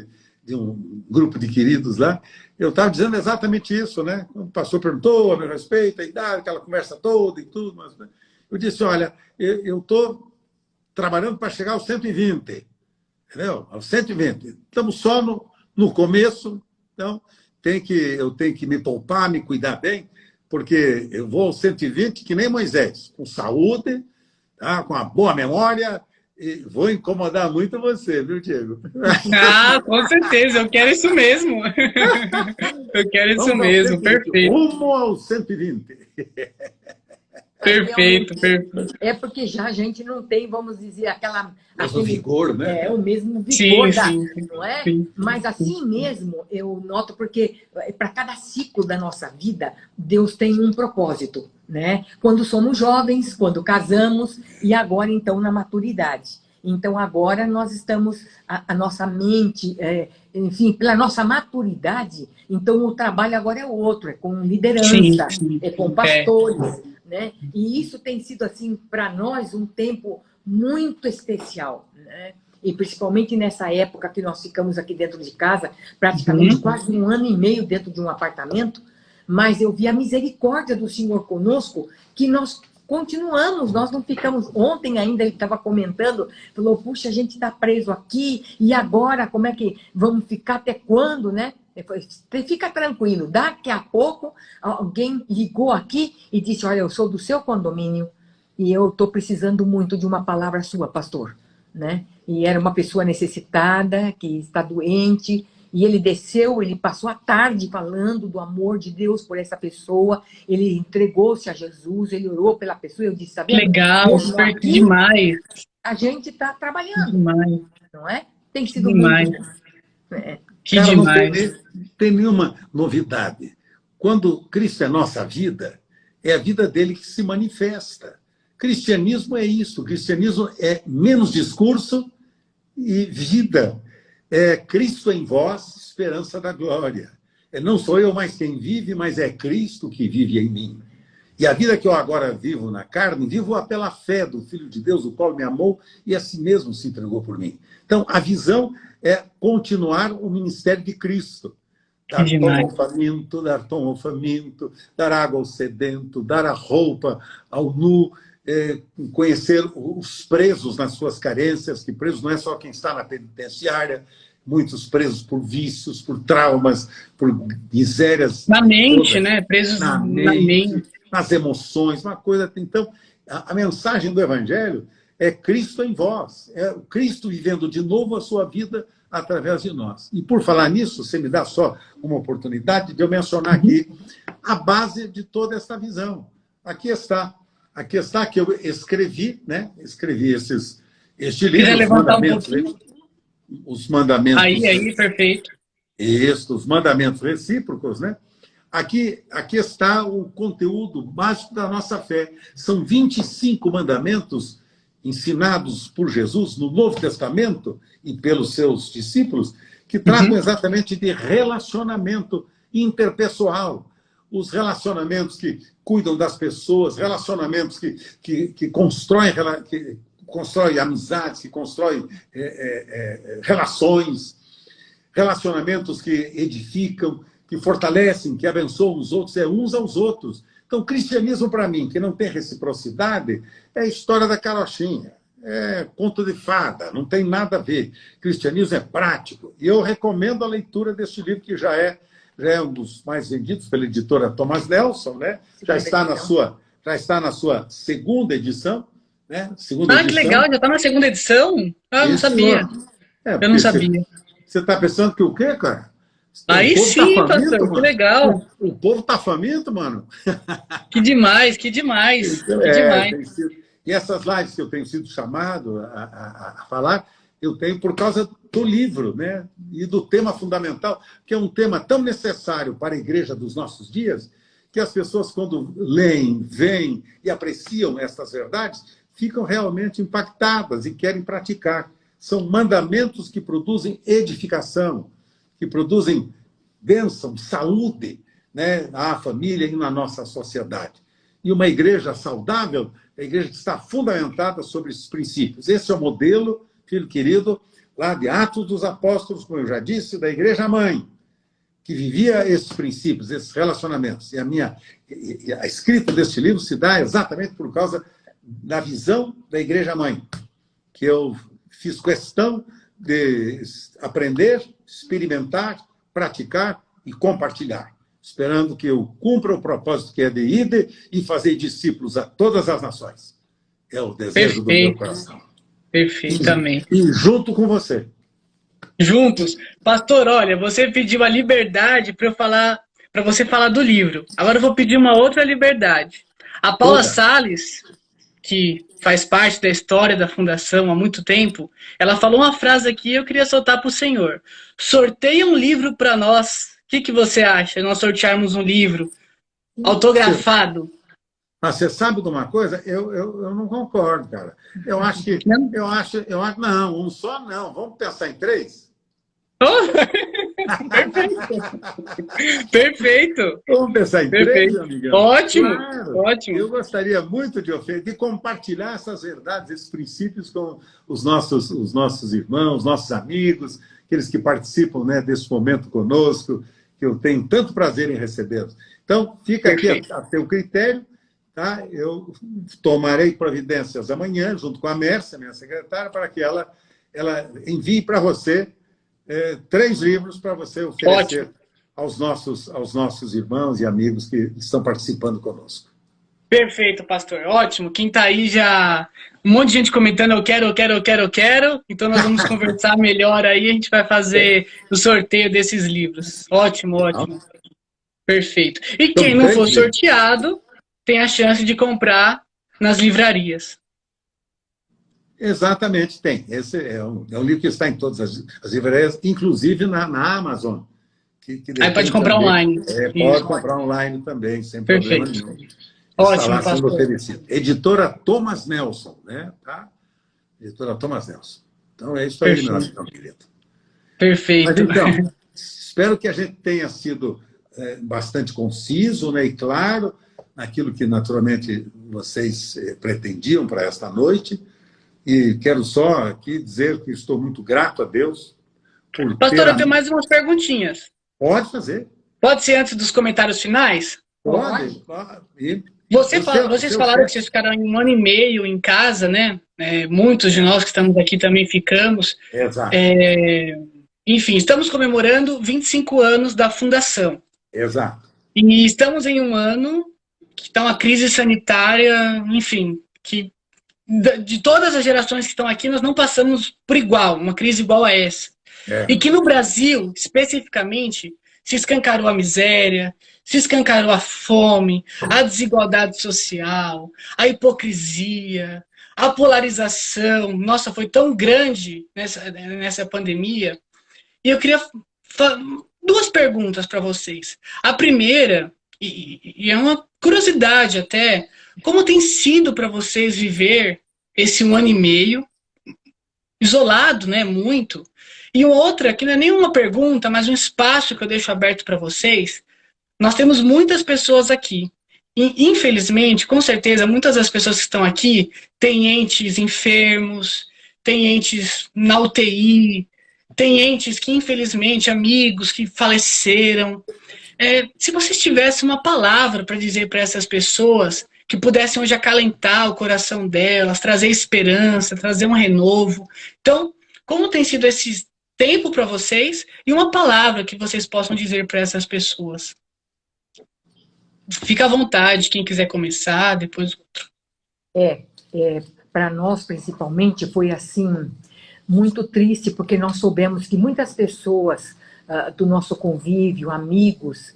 de um grupo de queridos lá, eu estava dizendo exatamente isso, né? O pastor perguntou a meu respeito, a idade, aquela conversa toda e tudo, mas, né? Eu disse, olha, eu estou trabalhando para chegar aos 120, entendeu? Aos 120. Estamos só no começo, então eu tenho que me poupar, me cuidar bem, porque eu vou aos 120 que nem Moisés, com saúde, tá? Com uma boa memória, e vou incomodar muito você, viu, Diego?
Ah, com certeza, eu quero isso mesmo. Eu quero isso mesmo, perfeito.
Rumo aos 120.
Perfeito.
É porque já a gente não tem, vamos dizer,
aquele vigor, né?
O mesmo vigor,
sim,
não é?
Sim.
Mas assim mesmo, eu noto, porque para cada ciclo da nossa vida, Deus tem um propósito, né? Quando somos jovens, quando casamos e agora, então, na maturidade. Então, agora nós estamos, a nossa mente, enfim, pela nossa maturidade, então o trabalho agora é outro, é com liderança, é com pastores, né? E isso tem sido, assim, para nós, um tempo muito especial, né? E principalmente nessa época que nós ficamos aqui dentro de casa, praticamente quase 1 ano e meio dentro de um apartamento, mas eu vi a misericórdia do Senhor conosco, que nós continuamos, nós não ficamos... Ontem ainda ele estava comentando, falou, puxa, a gente está preso aqui, e agora como é que vamos ficar, até quando, né? Fica tranquilo, daqui a pouco alguém ligou aqui e disse, olha, eu sou do seu condomínio e eu estou precisando muito de uma palavra sua, pastor, né? E era uma pessoa necessitada, que está doente, e ele desceu, ele passou a tarde falando do amor de Deus por essa pessoa, ele entregou-se a Jesus, ele orou pela pessoa, eu disse, sabe?
Legal, aqui, demais.
A gente está trabalhando,
demais.
Não é? Tem sido
demais.
Muito bom.
Que demais.
Não tem nenhuma novidade. Quando Cristo é nossa vida, é a vida dele que se manifesta. Cristianismo é isso. Cristianismo é menos discurso e vida. É Cristo em vós, esperança da glória. Não sou eu mais quem vive, mas é Cristo que vive em mim. E a vida que eu agora vivo na carne, vivo-a pela fé do Filho de Deus, o qual me amou e a si mesmo se entregou por mim. Então, a visão é continuar o ministério de Cristo. Dar pão ao faminto, dar pão ao faminto, dar água ao sedento, dar a roupa ao nu, conhecer os presos nas suas carências, que preso não é só quem está na penitenciária, muitos presos por vícios, por traumas, por misérias.
Na mente, todas, né? Presos na mente.
Nas emoções, uma coisa... Então, a mensagem do Evangelho é Cristo em vós, é o Cristo vivendo de novo a sua vida através de nós. E por falar nisso, você me dá só uma oportunidade de eu mencionar aqui a base de toda essa visão. Aqui está que eu escrevi, né? Escrevi este livro, os mandamentos.
Aí, perfeito.
Isso, os mandamentos recíprocos, né? Aqui está o conteúdo básico da nossa fé. São 25 mandamentos ensinados por Jesus no Novo Testamento e pelos seus discípulos, que tratam exatamente de relacionamento interpessoal. os relacionamentos que cuidam das pessoas, relacionamentos que constroem amizades, que constroem relacionamentos que edificam, que fortalecem, que abençoam os outros, uns aos outros. Então, o cristianismo, para mim, que não tem reciprocidade, é a história da carochinha, é conto de fada, não tem nada a ver. Cristianismo é prático. E eu recomendo a leitura deste livro, que já é um dos mais vendidos pela editora Thomas Nelson, né? Já está na sua segunda edição. Né?
Que legal, já está na segunda edição? Eu não sabia. Eu não sabia.
Você está pensando que o quê, cara?
Aí sim, pastor, que legal.
O povo está faminto, mano.
Que demais, que demais. Que demais.
E essas lives que eu tenho sido chamado a falar, eu tenho por causa do livro, né? E do tema fundamental, que é um tema tão necessário para a igreja dos nossos dias, que as pessoas, quando leem, veem e apreciam estas verdades, ficam realmente impactadas e querem praticar. São mandamentos que produzem edificação, que produzem bênção, saúde, né, na família e na nossa sociedade. E uma igreja saudável é a igreja que está fundamentada sobre esses princípios. Esse é o modelo, filho querido, lá de Atos dos Apóstolos, como eu já disse, da igreja-mãe, que vivia esses princípios, esses relacionamentos. E a escrita deste livro se dá exatamente por causa da visão da igreja-mãe, que eu fiz questão de aprender, experimentar, praticar e compartilhar, esperando que eu cumpra o propósito que é de ide e fazer discípulos a todas as nações. É o desejo do meu coração.
Perfeitamente.
E junto com você.
Juntos. Pastor, olha, você pediu a liberdade para você falar do livro. Agora eu vou pedir uma outra liberdade. A Paula Salles, que faz parte da história da Fundação há muito tempo, ela falou uma frase aqui e eu queria soltar para o senhor. Sorteia um livro para nós. O que você acha? Nós sortearmos um livro autografado.
Mas você sabe de uma coisa? Eu não concordo, cara. Eu acho que... Não, um só não. Vamos pensar em 3?
Perfeito.
Vamos pensar em 3, amigão?
Ótimo,
claro.
ótimo.
Eu gostaria muito de compartilhar essas verdades, esses princípios com os nossos irmãos, nossos amigos, aqueles que participam, né, desse momento conosco, que eu tenho tanto prazer em recebê-los. Então, fica aqui a teu critério. Tá? Eu tomarei providências amanhã, junto com a Mércia, minha secretária, para que ela envie para você 3 livros para você oferecer aos nossos irmãos e amigos que estão participando conosco.
Perfeito, pastor. Ótimo. Quem está aí já... Um monte de gente comentando, eu quero. Então nós vamos conversar melhor aí, a gente vai fazer o sorteio desses livros. Ótimo. Perfeito. E quem não for sorteado... tem a chance de comprar nas livrarias.
Exatamente, tem. Esse é um livro que está em todas as livrarias, inclusive na Amazon.
Aí pode comprar também, online.
Pode comprar online também, sem problema nenhum.
Ótimo, pastor.
Editora Thomas Nelson, né? Tá? Editora Thomas Nelson. Então é isso aí, meu querido.
Perfeito.
Mas então, espero que a gente tenha sido bastante conciso, né, e claro, naquilo que, naturalmente, vocês pretendiam para esta noite. E quero só aqui dizer que estou muito grato a Deus por
Pastor, eu tenho mais umas perguntinhas.
Pode fazer.
Pode ser antes dos comentários finais?
Pode.
Vocês falaram que vocês ficaram 1 ano e meio em casa, né? Muitos de nós que estamos aqui também ficamos.
Exato.
Enfim, estamos comemorando 25 anos da Fundação.
Exato.
E estamos em um ano... que está uma crise sanitária, enfim, que de todas as gerações que estão aqui, nós não passamos por uma crise igual a essa. E que no Brasil, especificamente, se escancarou a miséria, se escancarou a fome, a desigualdade social, a hipocrisia, a polarização. Nossa, foi tão grande nessa pandemia. E eu queria 2 perguntas para vocês. A primeira... E é uma curiosidade até, como tem sido para vocês viver esse 1 ano e meio, isolado, né, muito? E outra, que não é nenhuma pergunta, mas um espaço que eu deixo aberto para vocês, nós temos muitas pessoas aqui. E, infelizmente, com certeza, muitas das pessoas que estão aqui têm entes enfermos, têm entes na UTI, têm entes que, infelizmente, amigos que faleceram. Se vocês tivessem uma palavra para dizer para essas pessoas, que pudessem hoje acalentar o coração delas, trazer esperança, trazer um renovo. Então, como tem sido esse tempo para vocês e uma palavra que vocês possam dizer para essas pessoas? Fica à vontade, quem quiser começar, depois outro.
Para nós, principalmente, foi assim, muito triste, porque nós soubemos que muitas pessoas do nosso convívio, amigos,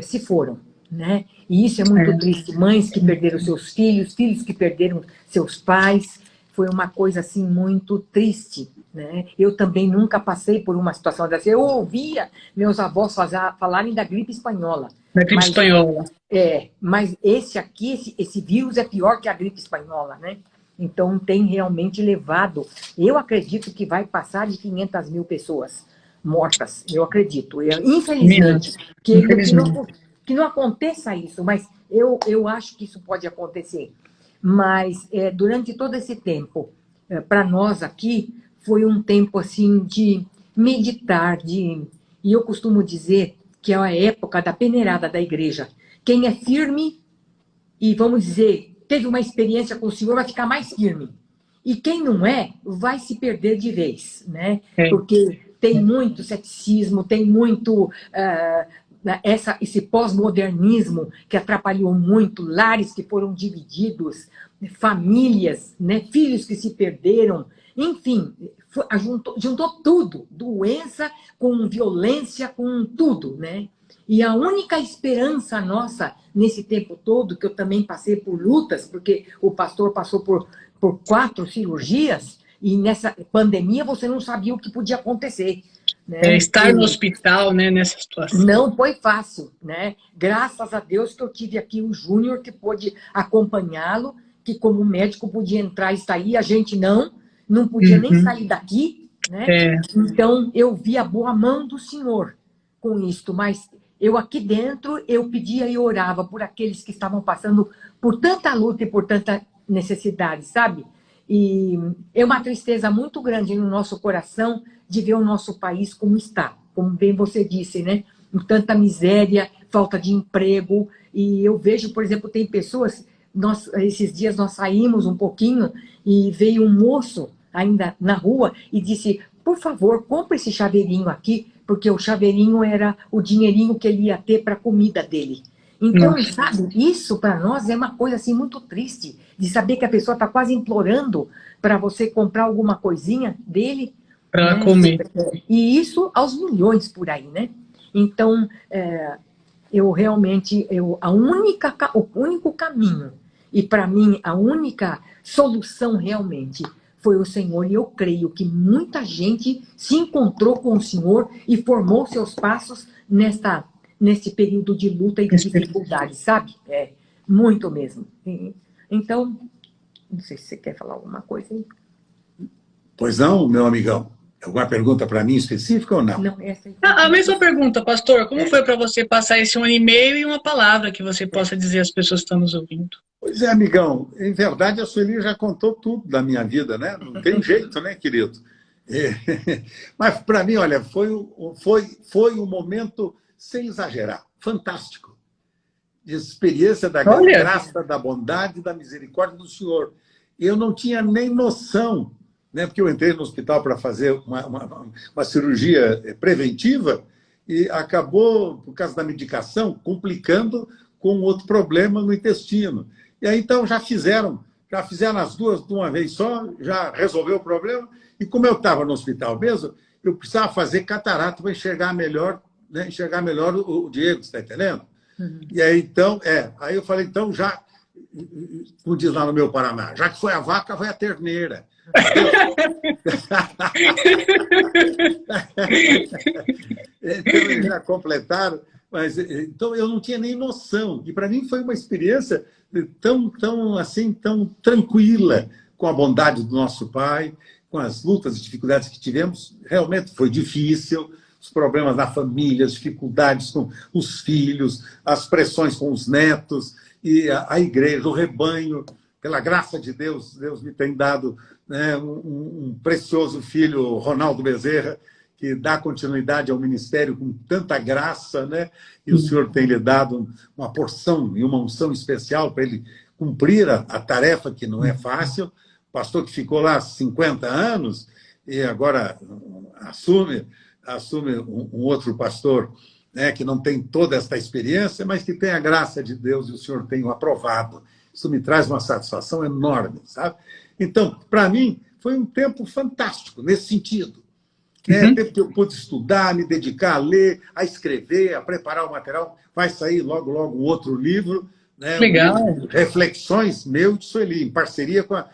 se foram, né? E isso é muito triste. Mães que perderam seus filhos, filhos que perderam seus pais. Foi uma coisa assim muito triste, né? Eu também nunca passei por uma situação dessa. Eu ouvia meus avós falarem da gripe espanhola.
Da gripe espanhola.
Mas esse vírus é pior que a gripe espanhola, né? Então tem realmente levado. Eu acredito que vai passar de 500 mil pessoas mortas. Eu acredito. Infelizmente, que não aconteça isso, mas eu acho que isso pode acontecer. Mas durante todo esse tempo, para nós aqui, foi um tempo assim de meditar, e eu costumo dizer que é a época da peneirada da igreja. Quem é firme e, vamos dizer, teve uma experiência com o Senhor, vai ficar mais firme. E quem não vai se perder de vez, né? Porque tem muito ceticismo, tem muito esse pós-modernismo que atrapalhou muito, lares que foram divididos, famílias, né? Filhos que se perderam, enfim, juntou tudo, doença com violência, com tudo, né? E a única esperança nossa nesse tempo todo, que eu também passei por lutas, porque o pastor passou por 4 cirurgias, e nessa pandemia você não sabia o que podia acontecer. Né?
Estar no hospital, né, nessa situação.
Não foi fácil, né? Graças a Deus que eu tive aqui o Júnior que pôde acompanhá-lo, que como médico podia entrar e sair, a gente não podia nem sair daqui, né? Então eu vi a boa mão do Senhor com isto, mas eu aqui dentro, eu pedia e orava por aqueles que estavam passando por tanta luta e por tanta necessidade, sabe? E é uma tristeza muito grande no nosso coração de ver o nosso país como está, como bem você disse, né? Com tanta miséria, falta de emprego. E eu vejo, por exemplo, tem pessoas, esses dias nós saímos um pouquinho e veio um moço ainda na rua e disse, por favor, compre esse chaveirinho aqui, porque o chaveirinho era o dinheirinho que ele ia ter para a comida dele. Então, sabe, isso para nós é uma coisa assim muito triste, de saber que a pessoa está quase implorando para você comprar alguma coisinha dele.
Para comer.
E isso aos milhões por aí, né? Então, eu realmente, o único caminho, e para mim a única solução realmente foi o Senhor, e eu creio que muita gente se encontrou com o Senhor e formou seus passos nesse período de luta e de dificuldade, sabe? Muito mesmo. Então, não sei se você quer falar alguma coisa aí.
Pois não, meu amigão? Alguma pergunta para mim específica ou não?
Não, essa aí.
A mesma pergunta, pastor. Como foi para você passar esse 1 ano e meio e uma palavra que você possa dizer às pessoas que estão nos ouvindo?
Pois é, amigão. Em verdade, a Sueli já contou tudo da minha vida, né? Não tem jeito, né, querido? Mas, para mim, olha, foi um momento, sem exagerar, fantástico. De experiência da graça, da bondade, da misericórdia do Senhor. Eu não tinha nem noção, né, porque eu entrei no hospital para fazer uma cirurgia preventiva e acabou, por causa da medicação, complicando com outro problema no intestino. E aí, então, já fizeram as duas de uma vez só, já resolveu o problema. E como eu estava no hospital mesmo, eu precisava fazer catarata para enxergar melhor, né, o Diego, você está entendendo? E aí, então, aí eu falei, então, já, como diz lá no meu Paraná, já que foi a vaca, vai a terneira. Então, eles já completaram, mas então eu não tinha nem noção. E para mim foi uma experiência tão tranquila, com a bondade do nosso Pai, com as lutas e dificuldades que tivemos. Realmente foi difícil, os problemas na família, as dificuldades com os filhos, as pressões com os netos, e a igreja, o rebanho. Pela graça de Deus, Deus me tem dado, né, um precioso filho, Ronaldo Bezerra, que dá continuidade ao ministério com tanta graça, né? E o Senhor tem lhe dado uma porção e uma unção especial para ele cumprir a tarefa, que não é fácil. Pastor que ficou lá 50 anos e agora assume um outro pastor, né, que não tem toda essa experiência, mas que tem a graça de Deus e o Senhor tem o aprovado. Isso me traz uma satisfação enorme, sabe? Então, para mim, foi um tempo fantástico nesse sentido. Tempo que eu pude estudar, me dedicar a ler, a escrever, a preparar o material. Vai sair logo, logo um outro livro, né?
Legal.
Reflexões meu de Sueli, em parceria com a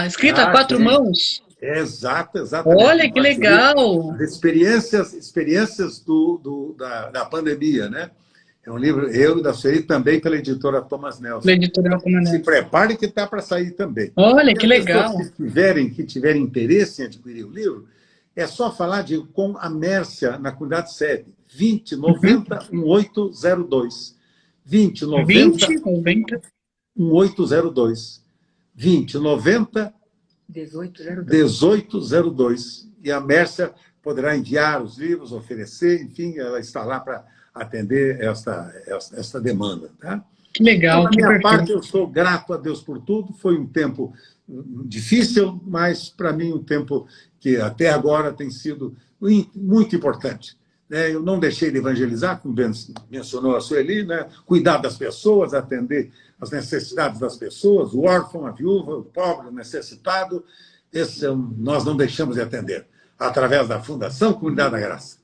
escrito a quatro mãos?
Exato.
Olha, que legal!
Experiências da pandemia, né? É um livro, eu e da Sueli, também pela editora Thomas Nelson. Se prepare que está para sair também.
Olha, que legal!
Se tiverem interesse em adquirir o livro, é só falar com a Mércia, na comunidade sede. 2090 1802. 2090 1802. 2090 1802. E a Mércia poderá enviar os livros, oferecer, enfim, ela está lá para atender esta demanda. Tá?
Que legal.
Então, da minha parte, eu sou grato a Deus por tudo. Foi um tempo difícil, mas, para mim, um tempo que até agora tem sido muito importante. Eu não deixei de evangelizar, como mencionou a Sueli, né? Cuidar das pessoas, atender as necessidades das pessoas, o órfão, a viúva, o pobre, o necessitado. Nós não deixamos de atender, através da Fundação Comunidade da Graça.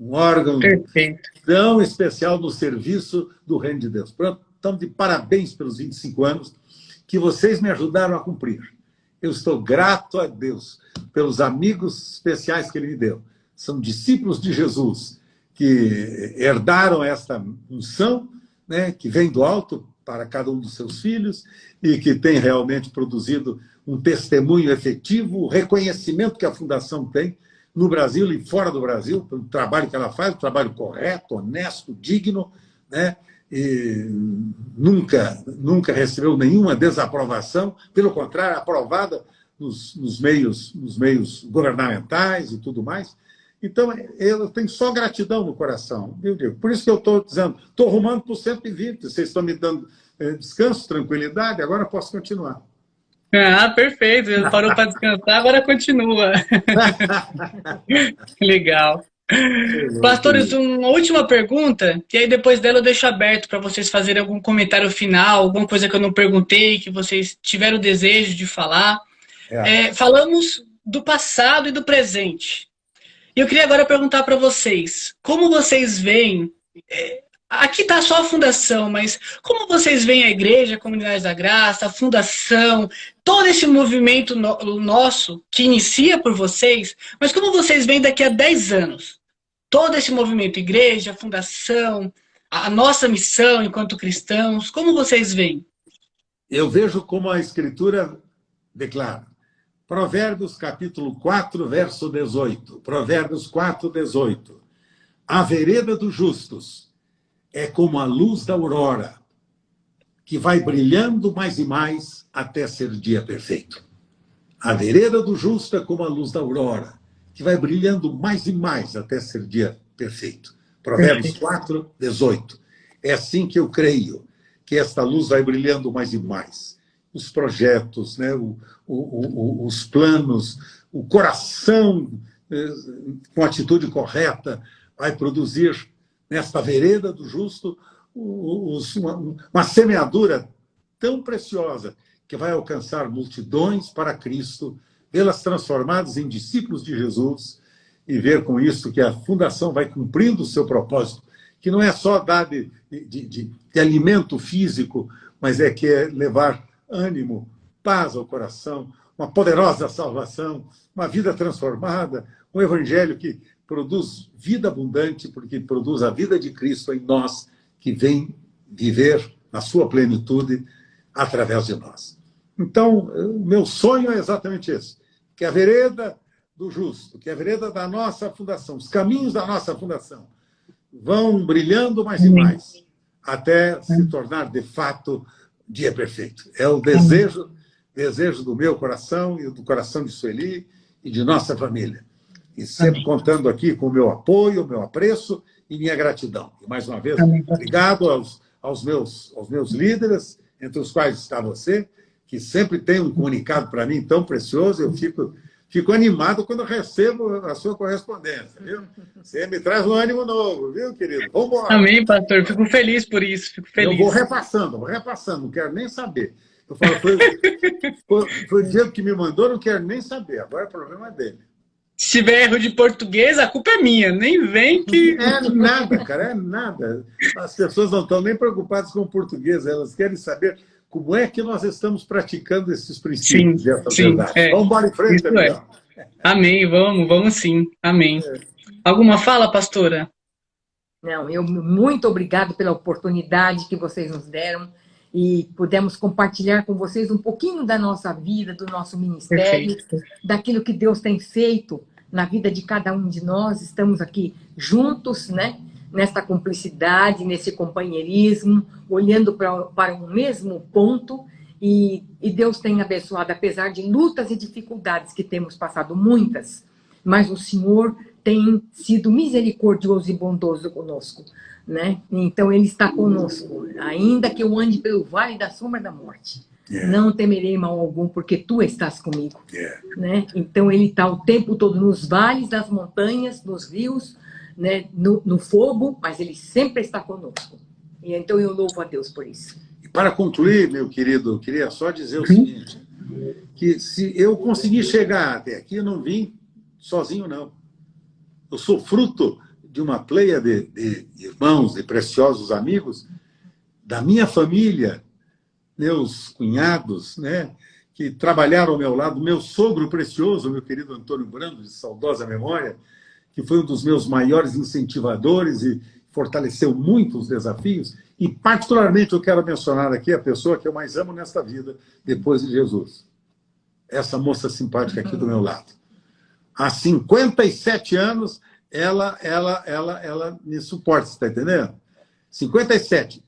Um órgão tão especial no serviço do Reino de Deus. Então, de parabéns pelos 25 anos que vocês me ajudaram a cumprir. Eu estou grato a Deus pelos amigos especiais que Ele me deu. São discípulos de Jesus que herdaram esta unção, né, que vem do alto para cada um dos seus filhos e que tem realmente produzido um testemunho efetivo, o reconhecimento que a Fundação tem no Brasil e fora do Brasil, pelo trabalho que ela faz, um trabalho correto, honesto, digno, né? E nunca recebeu nenhuma desaprovação, pelo contrário, aprovada nos meios governamentais e tudo mais. Então, eu tenho só gratidão no coração, meu Deus. Por isso que eu estou dizendo, estou rumando para o 120, vocês estão me dando descanso, tranquilidade, agora posso continuar.
Perfeito, já parou para descansar, agora continua. Legal. Pastores, uma última pergunta, e aí depois dela eu deixo aberto para vocês fazerem algum comentário final, alguma coisa que eu não perguntei, que vocês tiveram o desejo de falar. Falamos do passado e do presente. E eu queria agora perguntar para vocês, como vocês veem, aqui está só a fundação, mas como vocês veem a igreja, a Comunidade da Graça, a fundação, todo esse movimento nosso, que inicia por vocês, mas como vocês veem daqui a 10 anos? Todo esse movimento, igreja, fundação, a nossa missão enquanto cristãos, como vocês veem?
Eu vejo como a Escritura declara. Provérbios, capítulo 4, verso 18. Provérbios 4, 18. A vereda dos justos é como a luz da aurora, que vai brilhando mais e mais até ser dia perfeito. A vereda do justo é como a luz da aurora, que vai brilhando mais e mais até ser dia perfeito. Provérbios 4, 18. É assim que eu creio, que esta luz vai brilhando mais e mais. Os projetos, né? Os planos, o coração com a atitude correta vai produzir nesta vereda do justo uma semeadura tão preciosa que vai alcançar multidões para Cristo, vê-las transformadas em discípulos de Jesus e ver com isso que a Fundação vai cumprindo o seu propósito, que não é só dar de alimento físico, mas é levar ânimo, paz ao coração, uma poderosa salvação, uma vida transformada, um evangelho que produz vida abundante, porque produz a vida de Cristo em nós, que vem viver na sua plenitude através de nós. Então, o meu sonho é exatamente esse, que a vereda do justo, que é a vereda da nossa fundação, os caminhos da nossa fundação, vão brilhando mais e mais, até se tornar, de fato, dia perfeito. É o desejo do meu coração e do coração de Sueli e de nossa família. E sempre contando aqui com o meu apoio, o meu apreço e minha gratidão. E, mais uma vez, obrigado aos meus líderes, entre os quais está você, que sempre tem um comunicado para mim tão precioso. Eu fico animado quando recebo a sua correspondência, viu? Você me traz um ânimo novo, viu, querido? Vamos embora.
Amém, pastor. Fico feliz por isso. Fico feliz.
Eu vou repassando, não quero nem saber. Eu falo, foi o Diego que me mandou, não quero nem saber. Agora o problema é dele.
Se tiver erro de português, a culpa é minha. Nem vem que...
É nada, cara, é nada. As pessoas não estão nem preocupadas com o português, elas querem saber como é que nós estamos praticando esses princípios.
Sim,
Vamos embora em frente,
amigão. Amém, vamos sim. Amém. Alguma fala, pastora?
Não, muito obrigado pela oportunidade que vocês nos deram e pudemos compartilhar com vocês um pouquinho da nossa vida, do nosso ministério, daquilo que Deus tem feito na vida de cada um de nós. Estamos aqui juntos, né? Nesta cumplicidade, nesse companheirismo, olhando para um mesmo ponto, e Deus tem abençoado, apesar de lutas e dificuldades que temos passado, muitas, mas o Senhor tem sido misericordioso e bondoso conosco, né? Então Ele está conosco, ainda que eu ande pelo vale da sombra da morte. Não temerei mal algum, porque Tu estás comigo. Né? Então Ele está o tempo todo nos vales, nas montanhas, nos rios, né? no fogo, mas Ele sempre está conosco. E então eu louvo a Deus por isso.
E para concluir, meu querido, eu queria só dizer o seguinte, que se eu conseguir chegar até aqui, eu não vim sozinho, não. Eu sou fruto de uma pleia de irmãos e preciosos amigos da minha família, meus cunhados, né, que trabalharam ao meu lado, meu sogro precioso, meu querido Antônio Brando, de saudosa memória, que foi um dos meus maiores incentivadores e fortaleceu muito os desafios. E, particularmente, eu quero mencionar aqui a pessoa que eu mais amo nesta vida, depois de Jesus. Essa moça simpática aqui do meu lado. Há 57 anos, ela me suporta, você está entendendo? 57.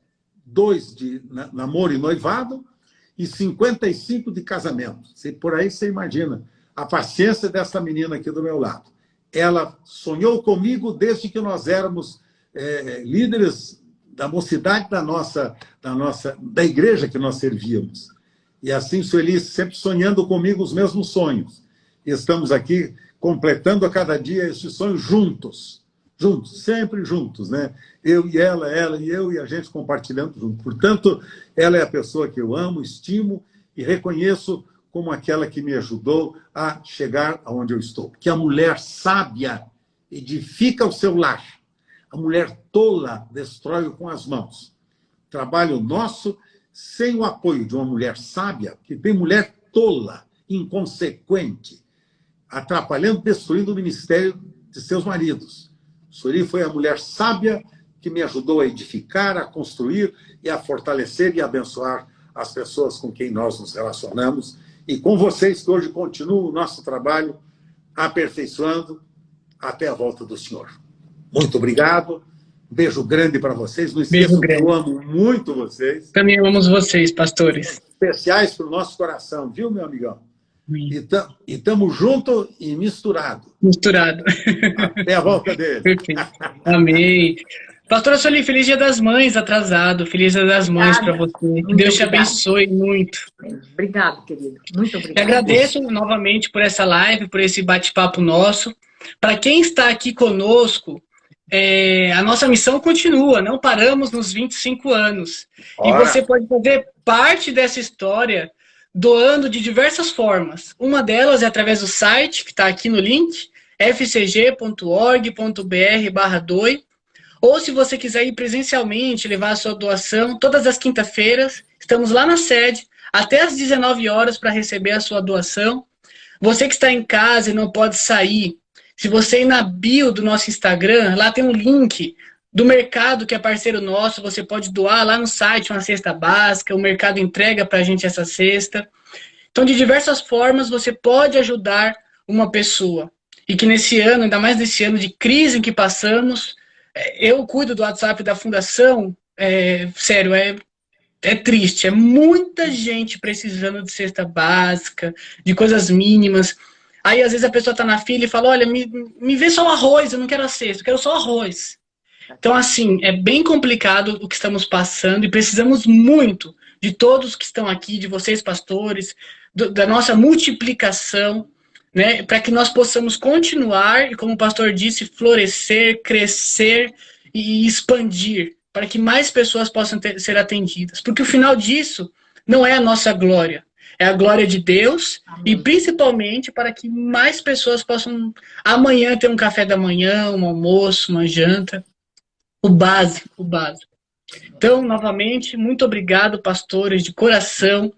2 de namoro e noivado e 55 de casamento. Por aí você imagina a paciência dessa menina aqui do meu lado. Ela sonhou comigo desde que nós éramos líderes da mocidade da igreja que nós servíamos. E assim, Sueli, sempre sonhando comigo os mesmos sonhos. E estamos aqui completando a cada dia esse sonho juntos, sempre juntos, né? Eu e ela e eu, e a gente compartilhando junto. Portanto, ela é a pessoa que eu amo, estimo e reconheço como aquela que me ajudou a chegar aonde eu estou. Que a mulher sábia edifica o seu lar. A mulher tola destrói com as mãos. Trabalho nosso sem o apoio de uma mulher sábia, que tem mulher tola, inconsequente, atrapalhando, destruindo o ministério de seus maridos. Sueli foi a mulher sábia que me ajudou a edificar, a construir e a fortalecer e abençoar as pessoas com quem nós nos relacionamos. E com vocês que hoje continuam o nosso trabalho aperfeiçoando até a volta do Senhor. Muito obrigado. Um beijo grande para vocês. Não esqueçam que eu amo muito vocês.
Também amamos vocês, pastores.
Especiais para o nosso coração, viu, meu amigão? E estamos juntos e misturados. Até a volta dele.
Perfeito. Amém. Pastora Sueli, feliz Dia das Mães atrasado. Feliz Dia das Mães para você. Que Deus te abençoe muito.
Obrigado, querido. Muito obrigado.
E agradeço novamente por essa live, por esse bate-papo nosso. Para quem está aqui conosco, a nossa missão continua. Não paramos nos 25 anos. Ora. E você pode fazer parte dessa história doando de diversas formas. Uma delas é através do site, que está aqui no link, fcg.org.br/doe. Ou se você quiser ir presencialmente, levar a sua doação, todas as quinta-feiras, estamos lá na sede, até às 19 horas para receber a sua doação. Você que está em casa e não pode sair, se você ir na bio do nosso Instagram, lá tem um link do mercado que é parceiro nosso, você pode doar lá no site uma cesta básica, o mercado entrega para a gente essa cesta. Então, de diversas formas, você pode ajudar uma pessoa. e que nesse ano, ainda mais nesse ano de crise em que passamos, eu cuido do WhatsApp da Fundação, sério, é triste, é muita gente precisando de cesta básica, de coisas mínimas. Aí, às vezes, a pessoa está na fila e fala, olha, me vê só o arroz, eu não quero a cesta, eu quero só arroz. Então, assim, é bem complicado o que estamos passando e precisamos muito de todos que estão aqui, de vocês, pastores, da nossa multiplicação, né, para que nós possamos continuar e, como o pastor disse, florescer, crescer e expandir, para que mais pessoas possam ser atendidas. Porque o final disso não é a nossa glória, é a glória de Deus. Amém. E principalmente para que mais pessoas possam amanhã ter um café da manhã, um almoço, uma janta. O básico, o básico. Então, novamente, muito obrigado, pastores, de coração,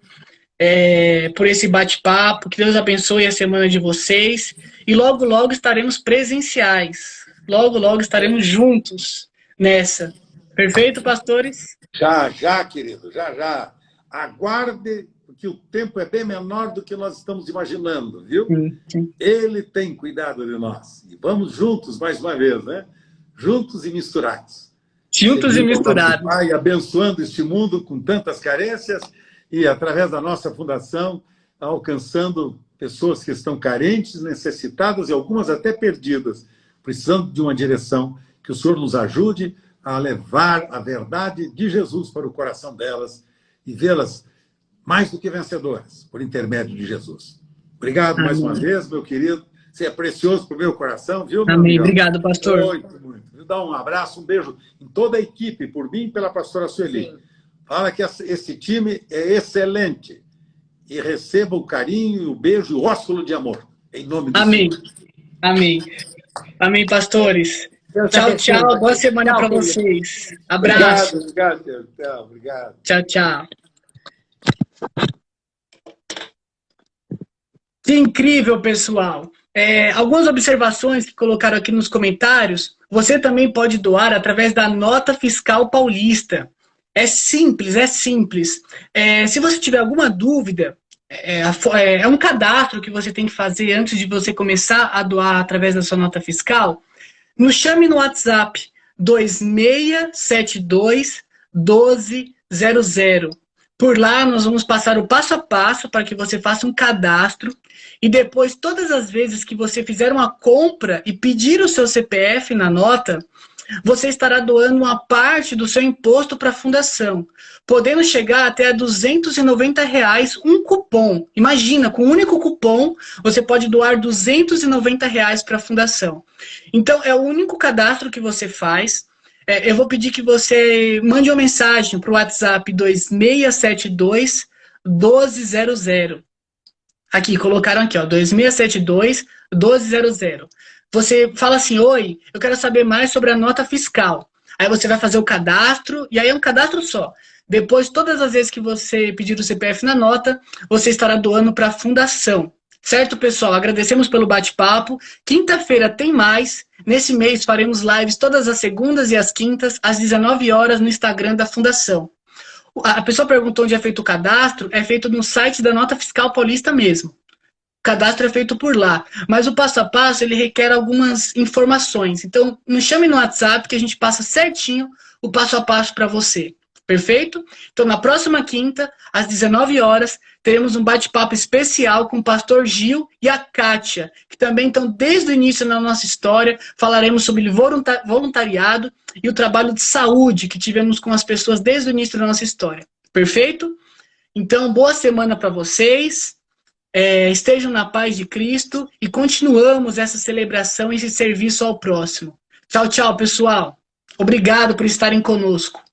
por esse bate-papo. Que Deus abençoe a semana de vocês. E logo, logo estaremos presenciais. Logo, logo estaremos juntos nessa. Perfeito, pastores?
Já, querido, já. Aguarde, porque o tempo é bem menor do que nós estamos imaginando, viu? Sim. Ele tem cuidado de nós. E vamos juntos, mais uma vez, né? Juntos e misturados.
Juntos e misturados.
Pai, abençoando este mundo com tantas carências e, através da nossa fundação, alcançando pessoas que estão carentes, necessitadas e algumas até perdidas, precisando de uma direção. Que o Senhor nos ajude a levar a verdade de Jesus para o coração delas e vê-las mais do que vencedoras, por intermédio de Jesus. Obrigado. Amém. Mais uma vez, meu querido. Você é precioso para o meu coração, viu?
Amém. Obrigado, pastor.
Muito. Dá um abraço, um beijo em toda a equipe, por mim e pela pastora Sueli. Sim. Fala que esse time é excelente. E receba o carinho, o beijo e o ósculo de amor. Em nome de
Amém.
Senhor.
Amém. Amém, pastores. Tchau. Boa semana para vocês. Abraço.
Obrigado.
Tchau. Que incrível, pessoal. Algumas observações que colocaram aqui nos comentários, você também pode doar através da Nota Fiscal Paulista. É simples. Se você tiver alguma dúvida, é um cadastro que você tem que fazer antes de você começar a doar através da sua nota fiscal. Nos chame no WhatsApp 2672-1200. Por lá, nós vamos passar o passo a passo para que você faça um cadastro. E depois, todas as vezes que você fizer uma compra e pedir o seu CPF na nota, você estará doando uma parte do seu imposto para a fundação, podendo chegar até a R$290 um cupom. Imagina, com um único cupom, você pode doar R$290 para a fundação. Então, é o único cadastro que você faz. Eu vou pedir que você mande uma mensagem para o WhatsApp 2672-1200. Aqui, colocaram aqui, ó, 2672-1200. Você fala assim, oi, eu quero saber mais sobre a nota fiscal. Aí você vai fazer o cadastro, e aí é um cadastro só. Depois, todas as vezes que você pedir o CPF na nota, você estará doando para a fundação. Certo, pessoal? Agradecemos pelo bate-papo. Quinta-feira tem mais. Nesse mês faremos lives todas as segundas e as quintas, às 19 horas, no Instagram da Fundação. A pessoa perguntou onde é feito o cadastro. É feito no site da Nota Fiscal Paulista mesmo. O cadastro é feito por lá. Mas o passo a passo, ele requer algumas informações. Então, nos chame no WhatsApp que a gente passa certinho o passo a passo para você. Perfeito? Então, na próxima quinta, às 19 horas, teremos um bate-papo especial com o pastor Gil e a Kátia, que também estão desde o início na nossa história. Falaremos sobre voluntariado e o trabalho de saúde que tivemos com as pessoas desde o início da nossa história. Perfeito? Então, boa semana para vocês. Estejam na paz de Cristo e continuamos essa celebração e esse serviço ao próximo. Tchau, pessoal. Obrigado por estarem conosco.